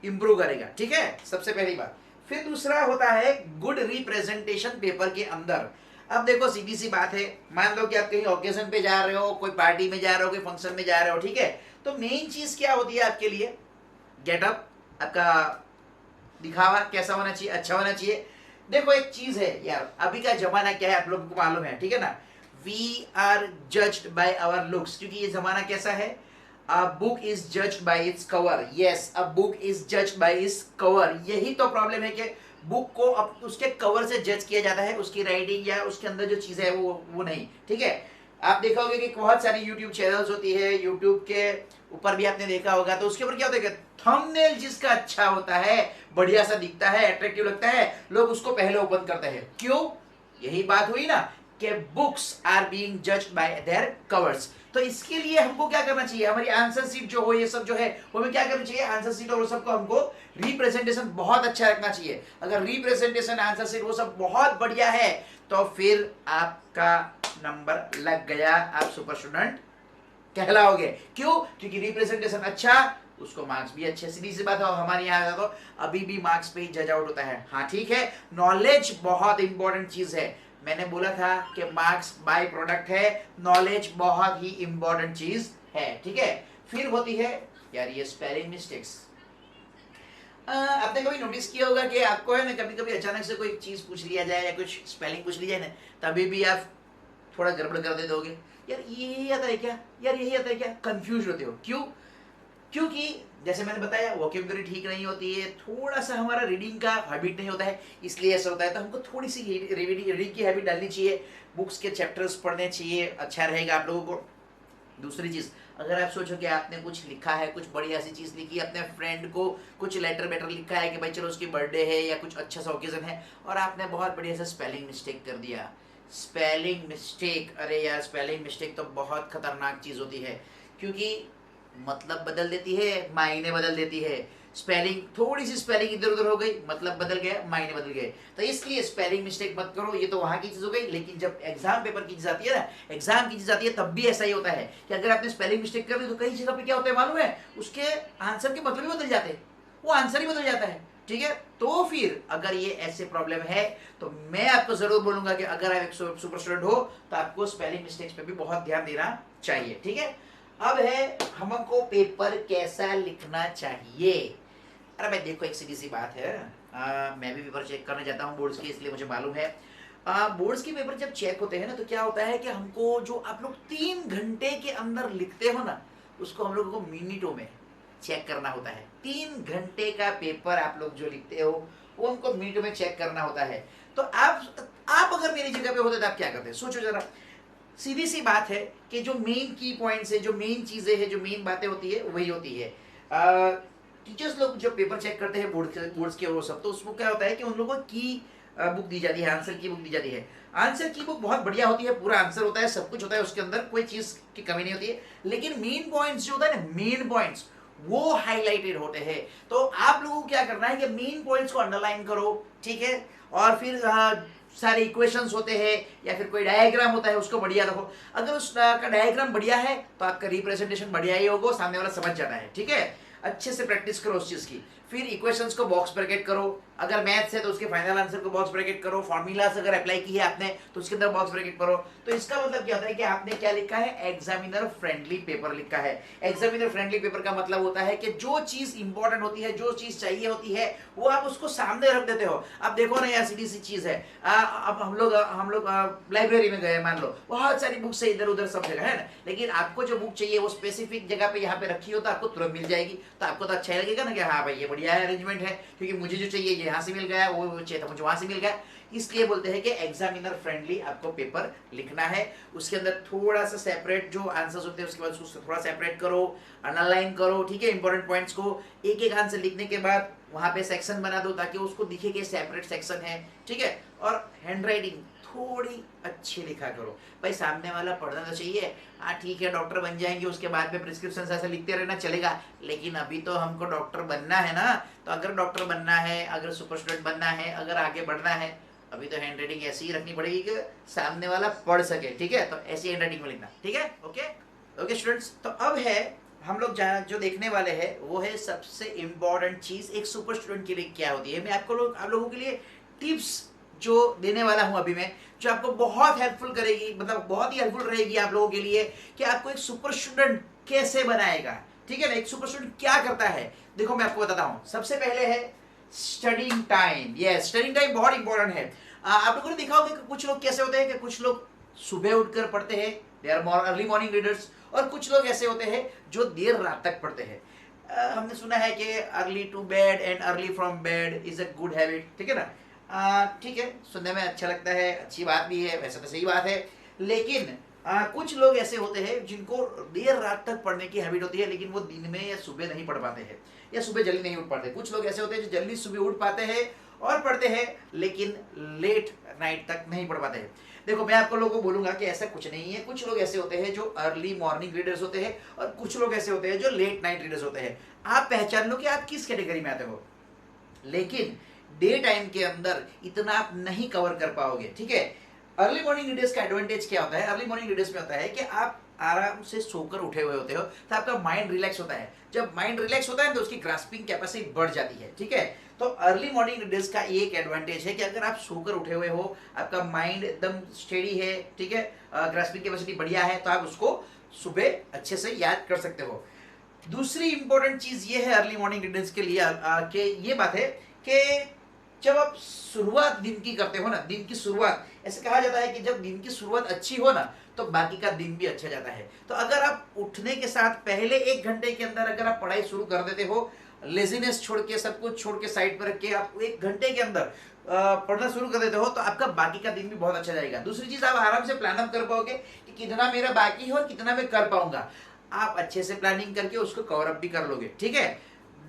इंप्रूव करेगा, ठीक है, सबसे पहली बात। फिर दूसरा होता है गुड रिप्रेजेंटेशन पेपर के अंदर। अब देखो सीधी सी बात है, मान लो कि आप कहीं ओकेजन पे जा रहे हो, कोई पार्टी में जा रहे हो, कोई फंक्शन में जा रहे हो, ठीक है, तो मेन चीज क्या होती है आपके लिए? गेटअप, आपका दिखावा कैसा होना चाहिए, अच्छा होना चाहिए। देखो एक चीज है यार, अभी का जमाना क्या है आप लोगों को मालूम है, ठीक है ना, we are judged by our looks, क्योंकि ये जमाना कैसा है, a book is judged by its cover. Yes, a book is judged by its cover. यही तो प्रॉब्लम है कि बुक को अब उसके कवर से जज किया जाता है, उसकी राइटिंग या उसके अंदर जो चीजें है वो नहीं, ठीक है। आप देखा होगा कि बहुत सारी यूट्यूब चैनल्स होती है, यूट्यूब के ऊपर भी आपने देखा होगा, तो उसके ऊपर क्या होता है, थंबनेल जिसका अच्छा होता है, बढ़िया सा दिखता है, अट्रैक्टिव लगता है, लोग उसको पहले ओपन करते हैं। क्यों? यही बात हुई ना कि books are being judged by their covers. तो इसके लिए हमको क्या करना चाहिए, हमारी आंसर शीट जो हो, ये सब जो है वो हमें क्या करना चाहिए, आंसर शीट और वो सबको हमको रिप्रेजेंटेशन बहुत अच्छा रखना चाहिए। अगर रिप्रेजेंटेशन, आंसर शीट वो सब बहुत बढ़िया है तो फिर आपका नंबर लग गया, आप सुपर स्टूडेंट कहलाओगे। क्यों? क्योंकि रिप्रेजेंटेशन अच्छा, उसको मार्क्स भी अच्छे। सीधी सी बात है, हमारे यहाँ तो अभी भी मार्क्स पे ही जज आउट होता है। हाँ ठीक है, नॉलेज बहुत इंपॉर्टेंट चीज है, मैंने बोला था कि मार्क्स बाय प्रोडक्ट है, नॉलेज बहुत ही इंपॉर्टेंट चीज है, ठीक है। फिर होती है यार ये स्पेलिंग मिस्टेक्स। आपने कभी नोटिस किया होगा कि आपको है ना, कभी कभी अचानक से कोई चीज पूछ लिया जाए या कुछ स्पेलिंग पूछ ली जाए ना, तभी भी आप थोड़ा गड़बड़ कर देते होगे, यार यही आता है क्या, यार यही आता है क्या, कंफ्यूज होते हो। क्यों? क्योंकि जैसे मैंने बताया वोकैबुलरी ठीक नहीं होती है, थोड़ा सा हमारा रीडिंग का हैबिट नहीं होता है, इसलिए ऐसा होता है। तो हमको थोड़ी सी रीडिंग की हैबिट डालनी चाहिए, बुक्स के चैप्टर्स पढ़ने चाहिए, अच्छा रहेगा आप लोगों को। दूसरी चीज़, अगर आप सोचो कि आपने कुछ लिखा है, कुछ बढ़िया सी चीज़ लिखी है, अपने फ्रेंड को कुछ लेटर वेटर लिखा है कि भाई चलो उसकी बर्थडे है या कुछ अच्छा सा ओकेजन है, और आपने बहुत बढ़िया सा स्पेलिंग मिस्टेक कर दिया। स्पेलिंग मिस्टेक, अरे यार स्पेलिंग मिस्टेक तो बहुत खतरनाक चीज़ होती है, क्योंकि मतलब बदल देती है, मायने बदल देती है। स्पेलिंग, थोड़ी सी स्पेलिंग इधर उधर हो गई, मतलब बदल गया, मायने बदल गए। तो इसलिए स्पेलिंग मिस्टेक मत करो, ये तो वहां की चीज हो गई। लेकिन जब एग्जाम पेपर की चीज आती है ना, एग्जाम की चीज आती है, तब भी ऐसा ही होता है कि अगर आपने स्पेलिंग मिस्टेक कर ली तो कई जगह पे क्या होता है मालूम है, उसके आंसर के मतलब ही बदल जाते हैं, वो आंसर ही बदल जाता है, ठीक है। तो फिर अगर ये ऐसे प्रॉब्लम है तो मैं आपको जरूर बोलूंगा कि अगर आप एक सुपर स्टूडेंट हो तो आपको स्पेलिंग मिस्टेक्स पे भी बहुत ध्यान देना चाहिए, ठीक है। अब है हमको पेपर कैसा लिखना चाहिए। अरे भाई देखो एक सीधी सी बात है, मैं भी पेपर चेक करने जाता हूँ बोर्ड्स की, इसलिए मुझे मालूम है। बोर्ड्स के पेपर जब चेक होते हैं ना, तो क्या होता है कि हमको जो आप लोग 3 घंटे के अंदर लिखते हो ना, उसको हम लोगों को मिनटों में चेक करना होता है। 3 घंटे का पेपर आप लोग जो लिखते हो वो हमको मिनटों में चेक करना होता है। तो आप अगर मेरी जगह पे होते तो आप क्या करते? सोचो जरा, सीधी सी बात है कि जो मेन की पॉइंट्स है, जो मेन चीजें हैं, जो मेन बातें होती है वही होती है। टीचर्स लोग जो पेपर चेक करते हैं बोर्ड्स के वो सब, तो उसमें क्या होता है कि उन लोगों की बुक दी जाती है, आंसर की बुक दी जाती है। आंसर की बुक बहुत बढ़िया होती है, पूरा आंसर होता है, सब कुछ होता है उसके अंदर, कोई चीज की कमी नहीं होती है। लेकिन मेन पॉइंट्स जो होता है ना, मेन पॉइंट्स वो हाईलाइटेड होते हैं। तो आप लोगों को क्या करना है कि मेन पॉइंट्स को अंडरलाइन करो, ठीक है। और फिर सारे इक्वेशंस होते हैं या फिर कोई डायग्राम होता है, उसको बढ़िया रखो। अगर उसका डायग्राम बढ़िया है तो आपका रिप्रेजेंटेशन बढ़िया ही होगा, सामने वाला समझ जाता है, ठीक है। अच्छे से प्रैक्टिस करो उस चीज की। फिर इक्वेशंस को बॉक्स ब्रैकेट करो, अगर मैथ्स है तो उसके फाइनल आंसर को बॉक्स ब्रैकेट करो, फॉर्मूलास अगर अप्लाई की है आपने तो उसके अंदर बॉक्स ब्रैकेट करो। तो इसका मतलब क्या होता है कि आपने क्या लिखा है, एग्जामिनर फ्रेंडली पेपर लिखा है। एग्जामिनर फ्रेंडली पेपर का मतलब होता है कि जो चीज इंपॉर्टेंट होती है, जो चीज चाहिए होती है, वो आप उसको सामने रख देते हो। अब देखो ना यार, सीधी सी चीज है, अब हम लोग लाइब्रेरी में गए, मान लो बहुत सारी बुक्स है इधर उधर सब जगह है ना, लेकिन आपको जो बुक चाहिए वो स्पेसिफिक जगह पे यहाँ पे रखी हो तो आपको तुरंत मिल जाएगी। तो आपको तो अच्छा ही लगेगा ना कि हाँ भाई ये बढ़िया अरेंजमेंट है, क्योंकि मुझे जो चाहिए ये यहाँ से मिल गया, वो चाहिए था मुझे वहाँ से मिल गया। इसलिए बोलते हैं कि एग्जामिनर फ्रेंडली आपको पेपर लिखना है। उसके अंदर थोड़ा सा सेपरेट जो आंसर्स होते हैं उसके बाद उसको थोड़ा सेपरेट करो, अंडरलाइन करो, ठीक है, इंपॉर्टेंट पॉइंट्स को एक एक आंसर लिखने के बाद वहां पे सेक्शन बना दो ताकि उसको दिखे कि सेपरेट सेक्शन है, ठीक है। और हैंड राइटिंग थोड़ी अच्छी लिखा करो भाई, सामने वाला पढ़ना तो चाहिए। हाँ ठीक है, डॉक्टर बन जाएंगे उसके बाद में प्रिस्क्रिप्शन ऐसे लिखते रहना चलेगा, लेकिन अभी तो हमको डॉक्टर बनना है ना। तो अगर डॉक्टर बनना है, अगर सुपर स्टूडेंट बनना है, अगर आगे बढ़ना है, अभी तो हैंड राइटिंग ऐसी ही रखनी पड़ेगी कि सामने वाला पढ़ सके, ठीक है। तो ऐसी हैंड राइटिंग में लिखना, ठीक है। ओके ओके स्टूडेंट्स, तो अब है हम लोग जो देखने वाले हैं वो है सबसे इम्पोर्टेंट चीज एक सुपर स्टूडेंट के लिए क्या होती है। मैं आप लोगों के लिए टिप्स जो देने वाला हूं अभी मैं, जो आपको बहुत हेल्पफुल करेगी, मतलब बहुत ही हेल्पफुल रहेगी आप लोगों के लिए कि आपको एक सुपर स्टूडेंट कैसे बनाएगा, ठीक है ना। एक सुपर स्टूडेंट क्या करता है, देखो मैं आपको बताता हूं। सबसे पहले है studying time. Yes, studying time बहुत इंपॉर्टेंट है। आप लोगों ने देखा होगा कि कुछ लोग कैसे होते हैं कि कुछ लोग सुबह उठकर पढ़ते हैं, they are early morning readers, और कुछ लोग ऐसे होते हैं जो देर रात तक पढ़ते हैं। हमने सुना है कि early to bed and early from bed is a good habit, ठीक है ना। ठीक है, सुनने में अच्छा लगता है, अच्छी बात भी है, वैसे तो सही बात है। लेकिन कुछ लोग ऐसे होते हैं जिनको देर रात तक पढ़ने की हैबिट होती है, लेकिन वो दिन में या सुबह नहीं पढ़ पाते हैं, या सुबह जल्दी नहीं उठ पाते। कुछ लोग ऐसे होते हैं जो जल्दी सुबह उठ पाते हैं और पढ़ते हैं, लेकिन लेट नाइट तक नहीं पढ़ पाते हैं। देखो मैं आपको लोगों को बोलूंगा कि ऐसा कुछ नहीं है। कुछ लोग ऐसे होते हैं जो अर्ली मॉर्निंग रीडर्स होते हैं, और कुछ लोग ऐसे होते हैं जो लेट नाइट रीडर्स होते हैं। आप पहचान लो कि आप किस कैटेगरी में आते हो। लेकिन डे टाइम के अंदर इतना आप नहीं कवर कर पाओगे, ठीक है। अर्ली मॉर्निंग रीडर्स का एडवांटेज क्या होता है, अर्ली मॉर्निंग रीडर्स में होता है कि आप आराम से सोकर उठे हुए होते हो, तो आपका माइंड रिलैक्स होता है। जब माइंड रिलैक्स होता है तो उसकी ग्रास्पिंग कैपेसिटी बढ़ जाती है, ठीक है। तो अर्ली मॉर्निंग रीडर्स का एक एडवांटेज है कि अगर आप सोकर उठे हुए हो, आपका माइंड एकदम स्टेडी है, ठीक है, ग्रास्पिंग कैपेसिटी बढ़िया है, तो आप उसको सुबह अच्छे से याद कर सकते हो। दूसरी इंपॉर्टेंट चीज ये है अर्ली मॉर्निंग रीडर्स के लिए कि ये बात है कि जब आप शुरुआत दिन की करते हो ना, दिन की शुरुआत, ऐसे कहा जाता है कि जब दिन की शुरुआत अच्छी हो ना तो बाकी का दिन भी अच्छा जाता है। तो अगर आप उठने के साथ पहले 1 घंटे के अंदर अगर आप पढ़ाई शुरू कर देते हो, लेजीनेस छोड़ के, सब कुछ छोड़ के साइड पर रख के आप 1 घंटे के अंदर पढ़ना शुरू कर देते हो, तो आपका बाकी का दिन भी बहुत अच्छा जाएगा। दूसरी चीज, आप आराम से प्लान अप कर पाओगे कि कितना मेरा बाकी है और कितना मैं कर पाऊंगा। आप अच्छे से प्लानिंग करके उसको कवर अप भी कर लोगे, ठीक है।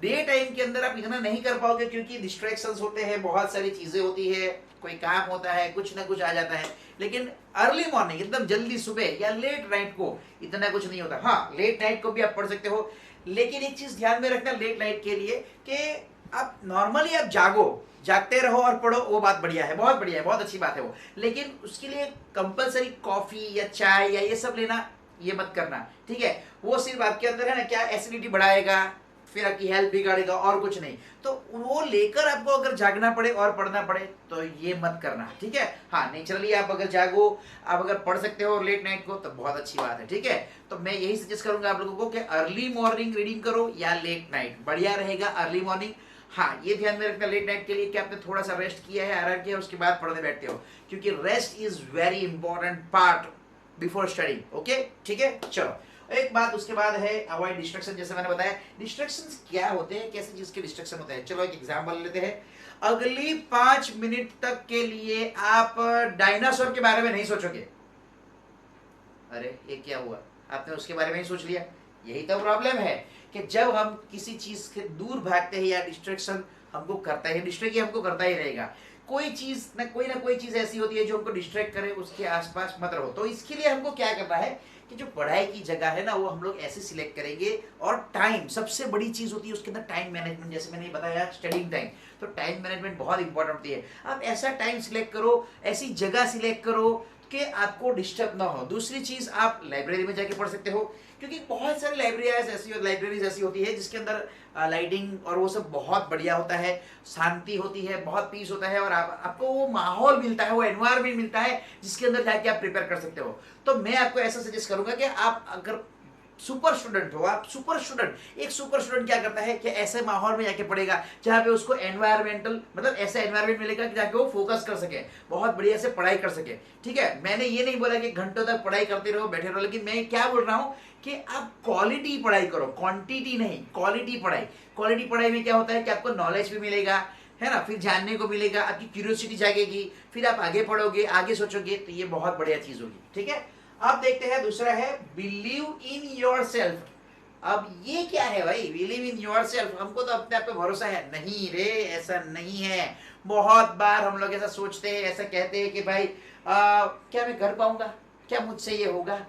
डे टाइम के अंदर आप इतना नहीं कर पाओगे क्योंकि डिस्ट्रैक्शंस होते हैं, बहुत सारी चीजें होती है, कोई काम होता है, कुछ ना कुछ आ जाता है। लेकिन अर्ली मॉर्निंग एकदम जल्दी सुबह या लेट नाइट को इतना कुछ नहीं होता। हाँ, लेट नाइट को भी आप पढ़ सकते हो, लेकिन एक चीज ध्यान में रखना लेट नाइट के लिए कि आप नॉर्मली आप जागते रहो और पढ़ो, वो बात बढ़िया है, बहुत बढ़िया है, बहुत अच्छी बात है वो। लेकिन उसके लिए कंपलसरी कॉफी या चाय या ये सब लेना ये मत करना, ठीक है। वो सिर्फ आपके अंदर है ना क्या एसिडिटी बढ़ाएगा, फिर आपकी हेल्थ बिगाड़ेगा, और कुछ नहीं। तो वो लेकर आपको अगर जागना पड़े और पढ़ना पड़े तो ये मत करना, ठीक है। हाँ, नेचुरली आप अगर जागो, आप अगर पढ़ सकते हो लेट नाइट को तो बहुत अच्छी बात है, ठीक है। तो मैं यही सजेस्ट करूंगा आप लोगों को कि अर्ली मॉर्निंग रीडिंग करो या लेट नाइट, बढ़िया रहेगा अर्ली मॉर्निंग। हाँ, ये ध्यान में रखना लेट नाइट के लिए कि आपने थोड़ा सा रेस्ट किया है, आराम किया, उसके बाद पढ़ने बैठते हो, क्योंकि rest is very important part before studying. Okay, ठीक है। चलो एक बात उसके बाद है अवॉइड डिस्ट्रक्शन। जैसे मैंने बताया डिस्ट्रक्शंस क्या होते हैं, कैसे चीज के डिस्ट्रक्शन होते हैं। चलो एक एग्जांपल लेते हैं। अगली 5 मिनट तक के लिए आप डायनासोर के बारे में नहीं सोचोगे। अरे ये क्या हुआ, आपने उसके बारे में ही सोच लिया। यही तो प्रॉब्लम है कि जब हम किसी चीज से दूर भागते हैं या डिस्ट्रैक्शन हमको करता है, डिस्ट्रैक्ट हमको करता ही रहेगा। कोई चीज ना कोई चीज ऐसी होती है जो हमको डिस्ट्रैक्ट करे, उसके आसपास मत रहो। तो इसके लिए हमको क्या करना है कि जो पढ़ाई की जगह है ना वो हम लोग ऐसे सिलेक्ट करेंगे, और टाइम सबसे बड़ी चीज होती है उसके अंदर, टाइम मैनेजमेंट। जैसे मैंने बताया स्टडिंग टाइम, तो टाइम मैनेजमेंट बहुत इंपॉर्टेंट होती है। आप ऐसा टाइम सिलेक्ट करो, ऐसी जगह सिलेक्ट करो कि आपको डिस्टर्ब ना हो। दूसरी चीज, आप लाइब्रेरी में जाके पढ़ सकते हो, क्योंकि बहुत सारी लाइब्रेरीज ऐसी होती है जिसके अंदर लाइटिंग और वो सब बहुत बढ़िया होता है, शांति होती है, बहुत पीस होता है, और आपको वो माहौल मिलता है, वो एनवायरनमेंट मिलता है जिसके अंदर जाके आप प्रिपेयर कर सकते हो। तो मैं आपको ऐसा सजेस्ट करूंगा कि आप अगर सुपर स्टूडेंट हो आप, सुपर स्टूडेंट। एक सुपर स्टूडेंट क्या करता है कि ऐसे माहौल में जाके पढ़ेगा जहाँ पे उसको एनवायरमेंटल मतलब ऐसा एनवायरमेंट मिलेगा कि जाके वो फोकस कर सके, बहुत बढ़िया से पढ़ाई कर सके। ठीक है, मैंने ये नहीं बोला कि घंटों तक पढ़ाई करते रहो बैठे रहो, लेकिन मैं क्या बोल रहा हूँ कि आप क्वालिटी पढ़ाई करो, क्वांटिटी नहीं, क्वालिटी पढ़ाई। क्वालिटी पढ़ाई में क्या होता है कि आपको नॉलेज भी मिलेगा, है ना, फिर जानने को मिलेगा, आपकी क्यूरियोसिटी जागेगी, फिर आप आगे पढ़ोगे, आगे सोचोगे, तो ये बहुत बढ़िया चीज होगी। ठीक है, अब देखते हैं दूसरा है बिलीव इन योर सेल्फ। अब ये क्या है भाई, बिलीव इन योर सेल्फ? हमको तो अपने आप पे भरोसा है नहीं रे, ऐसा नहीं है। बहुत बार हम लोग ऐसा सोचते हैं, ऐसा कहते हैं कि भाई क्या मैं कर पाऊंगा, क्या मुझसे ये होगा,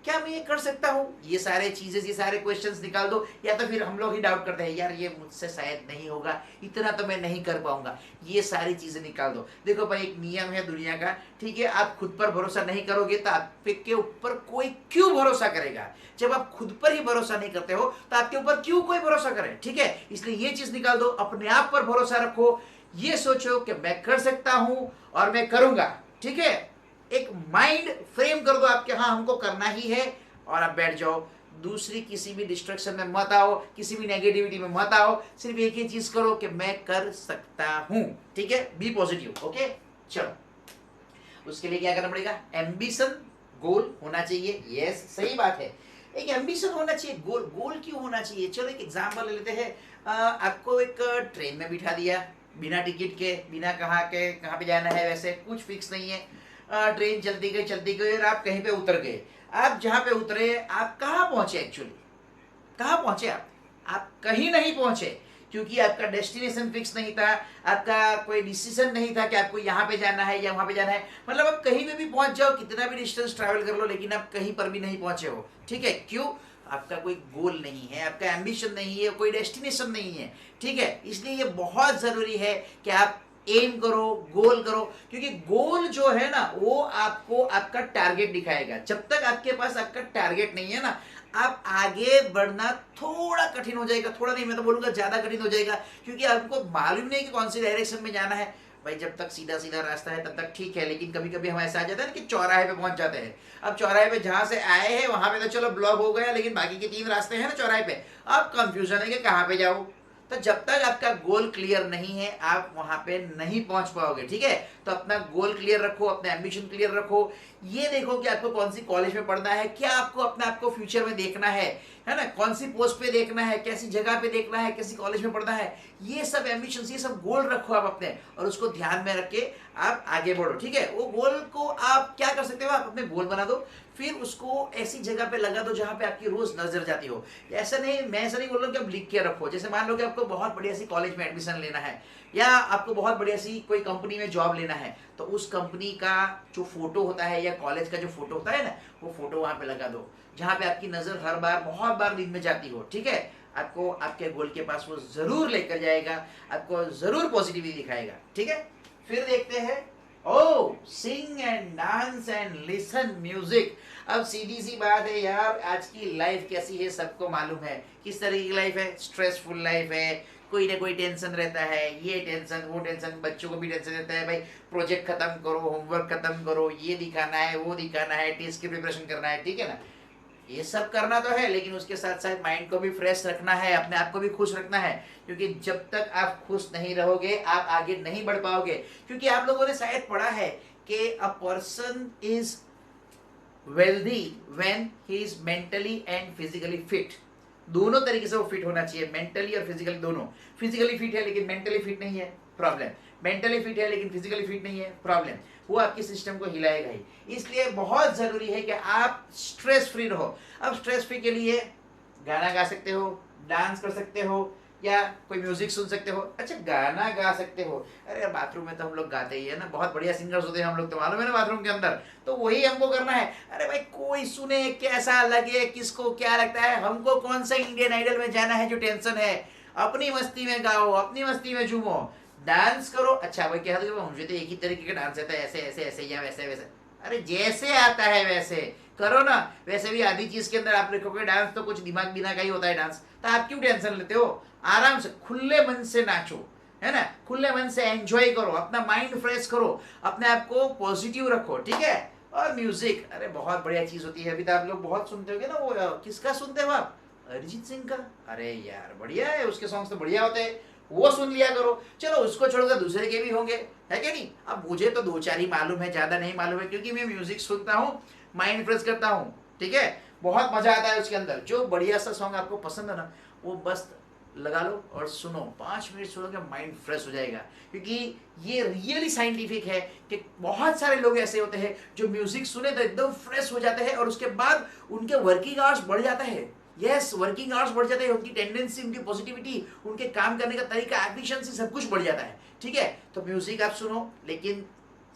क्या मैं ये कर सकता हूँ, ये सारे चीजें, ये सारे क्वेश्चंस निकाल दो, या तो फिर हम लोग ही डाउट करते हैं यार ये मुझसे शायद नहीं होगा, इतना तो मैं नहीं कर पाऊंगा, ये सारी चीजें निकाल दो। देखो भाई एक नियम है दुनिया का, ठीक है, आप खुद पर भरोसा नहीं करोगे तो आपके ऊपर कोई क्यों भरोसा करेगा? जब आप खुद पर ही भरोसा नहीं करते हो तो आपके ऊपर क्यों कोई भरोसा करे? ठीक है, इसलिए ये चीज निकाल दो, अपने आप पर भरोसा रखो, ये सोचो कि मैं कर सकता हूं और मैं करूंगा। ठीक है, एक माइंड फ्रेम कर दो आपके, हाँ हमको करना ही है, और आप बैठ जाओ। दूसरी किसी भी डिस्ट्रक्शन में मत आओ, किसी भी नेगेटिविटी में मत आओ, सिर्फ एक ही चीज करो कि मैं कर सकता हूं। ठीक है, बी पॉजिटिव। ओके, चलो उसके लिए क्या करना पड़ेगा? एम्बिशन, गोल होना चाहिए। यस, सही बात है, एक एम्बिशन होना चाहिए। गोल, गोल क्यों होना चाहिए? चलो एक एग्जांपल ले लेते हैं। आपको एक ट्रेन में बिठा दिया बिना टिकट के, बिना कहाँ पे जाना है, वैसे कुछ फिक्स नहीं है, ट्रेन चलती गई और आप कहीं पे उतर गए। आप जहाँ पे उतरे, आप कहाँ पहुंचे? एक्चुअली कहाँ पहुंचे आप कहीं नहीं पहुंचे, क्योंकि आपका डेस्टिनेशन फिक्स नहीं था, आपका कोई डिसीजन नहीं था कि आपको यहाँ पे जाना है या वहां पे जाना है। मतलब आप कहीं पे भी पहुंच जाओ, कितना भी डिस्टेंस ट्रैवल कर लो, लेकिन आप कहीं पर भी नहीं पहुंचे हो। ठीक है, क्यों? आपका कोई गोल नहीं है, आपका एम्बिशन नहीं है, कोई डेस्टिनेशन नहीं है। ठीक है, इसलिए ये बहुत जरूरी है कि आप एम करो, गोल करो, क्योंकि गोल जो है ना वो आपको आपका टारगेट दिखाएगा। जब तक आपके पास आपका टारगेट नहीं है ना, आप आगे बढ़ना थोड़ा कठिन हो जाएगा, थोड़ा नहीं मैं तो बोलूंगा ज्यादा कठिन हो जाएगा, क्योंकि आपको मालूम नहीं कि कौन सी डायरेक्शन में जाना है। भाई जब तक सीधा सीधा रास्ता है तब तक ठीक है, लेकिन कभी कभी हम ऐसा आ जाता है ना कि चौराहे पे पहुंच जाते हैं। अब चौराहे पे जहां से आए हैं वहां पे तो चलो ब्लॉक हो गया, लेकिन बाकी के 3 रास्ते हैं ना चौराहे पे, अब कंफ्यूजन है कि कहाँ पे जाऊं। तो जब तक आपका गोल क्लियर नहीं है आप वहां पे नहीं पहुंच पाओगे। ठीक है, तो अपना गोल क्लियर रखो, अपना एम्बिशन क्लियर रखो, ये देखो कि आपको कौन सी कॉलेज में पढ़ना है, क्या आपको अपने आप को फ्यूचर में देखना है ना, कौन सी पोस्ट पे देखना है, कैसी जगह पे देखना है, कैसी कॉलेज में पढ़ना है, ये सब एम्बिशन, ये सब गोल रखो आप अपने, और उसको ध्यान में रख के आप आगे बढ़ो। ठीक है, वो गोल को आप क्या कर सकते हो, आप अपने गोल बना दो, फिर उसको ऐसी जगह पे लगा दो जहां पे आपकी रोज नजर जाती हो। ऐसा नहीं, मैं ऐसा नहीं बोल रहा हूँ कि आप लिख के रखो। जैसे मान लो कि आपको बहुत बढ़िया सी कॉलेज में एडमिशन लेना है, या आपको बहुत बढ़िया सी कोई कंपनी में जॉब लेना है, तो उस कंपनी का जो फोटो होता है या कॉलेज का जो फोटो होता है ना, वो फोटो वहां पे लगा दो जहां पे आपकी नजर हर बार बहुत बार दिन में जाती हो। ठीक है, आपको आपके गोल के पास वो जरूर लेकर जाएगा, आपको जरूर पॉजिटिविटी दिखाएगा। ठीक है, फिर देखते हैं oh sing and dance and listen music. अब सीधी सी बात है यार, आज की लाइफ कैसी है सबको मालूम है, किस तरीके की लाइफ है, स्ट्रेसफुल लाइफ है, कोई ना कोई टेंशन रहता है, ये टेंशन वो टेंशन, बच्चों को भी टेंशन रहता है, भाई प्रोजेक्ट खत्म करो, होमवर्क खत्म करो, ये दिखाना है, वो दिखाना है, टेस्ट की प्रिपरेशन करना है। ठीक है ना, ये सब करना तो है, लेकिन उसके साथ साथ माइंड को भी फ्रेश रखना है, अपने आप को भी खुश रखना है, क्योंकि जब तक आप खुश नहीं रहोगे आप आगे नहीं बढ़ पाओगे। क्योंकि आप लोगों ने शायद पढ़ा है कि a person is wealthy when he is mentally and physically fit. दोनों तरीके से वो फिट होना चाहिए, मेंटली और फिजिकली दोनों। फिजिकली फिट है लेकिन मेंटली फिट नहीं है, प्रॉब्लम। मेंटली फिट है लेकिन फिजिकली फिट नहीं है, प्रॉब्लम। वो आपके सिस्टम को हिलाएगा ही। इसलिए बहुत जरूरी है कि आप स्ट्रेस फ्री रहो। अब स्ट्रेस फ्री के लिए गाना गा सकते हो, डांस कर सकते हो, या कोई म्यूजिक सुन सकते हो। अच्छा, गाना गा सकते हो, अरे बाथरूम में तो हम लोग गाते ही है ना, बहुत बढ़िया सिंगर्स होते हैं हम लोग, तो मालूम है ना बाथरूम के अंदर, तो वही हमको करना है। अरे भाई कोई सुने कैसा लगे, किसको क्या लगता है, हमको कौन सा इंडियन आइडल में जाना है जो टेंशन है, अपनी मस्ती में गाओ, अपनी मस्ती में झूमो, डांस करो। अच्छा वही कह दो मुझे तो एक ही तरीके का डांस आता है, ऐसे ऐसे ऐसे या वैसे वैसे, अरे जैसे आता है वैसे करो ना। वैसे भी आधी चीज के अंदर आप देखोगे डांस तो कुछ दिमाग बिना का ही होता है डांस, तो आप क्यों टेंशन लेते हो? आराम से खुले मन से नाचो, है ना, खुले मन से एंजॉय करो, अपना माइंड फ्रेश करो, अपने आप को पॉजिटिव रखो। ठीक है, और म्यूजिक, अरे बहुत बढ़िया चीज होती है। अभी तो आप लोग बहुत सुनते होगे ना, वो किसका सुनते हो आप? अरिजीत सिंह का। अरे यार बढ़िया है, उसके सॉन्ग्स तो बढ़िया होते हैं, वो सुन लिया करो। चलो उसको छोड़कर दूसरे के भी होंगे, है क्या नहीं? अब मुझे तो दो चार ही मालूम है, ज्यादा नहीं मालूम है, क्योंकि मैं म्यूजिक सुनता हूँ, माइंड फ्रेश करता हूँ, ठीक है। बहुत मजा आता है उसके अंदर। जो बढ़िया सा सॉन्ग आपको पसंद है ना, वो बस लगा लो और सुनो, 5 मिनट सुनोगे माइंड फ्रेश हो जाएगा। क्योंकि ये रियली साइंटिफिक है कि बहुत सारे लोग ऐसे होते हैं जो म्यूजिक सुने तो एकदम फ्रेश हो जाते हैं और उसके बाद उनके वर्किंग आवर्स बढ़ जाता है। यस, वर्किंग आवर्स बढ़ जाते हैं, उनकी टेंडेंसी, उनकी पॉजिटिविटी, उनके काम करने का तरीका, एफिशिएंसी, सब कुछ बढ़ जाता है, ठीक है। तो म्यूजिक आप सुनो, लेकिन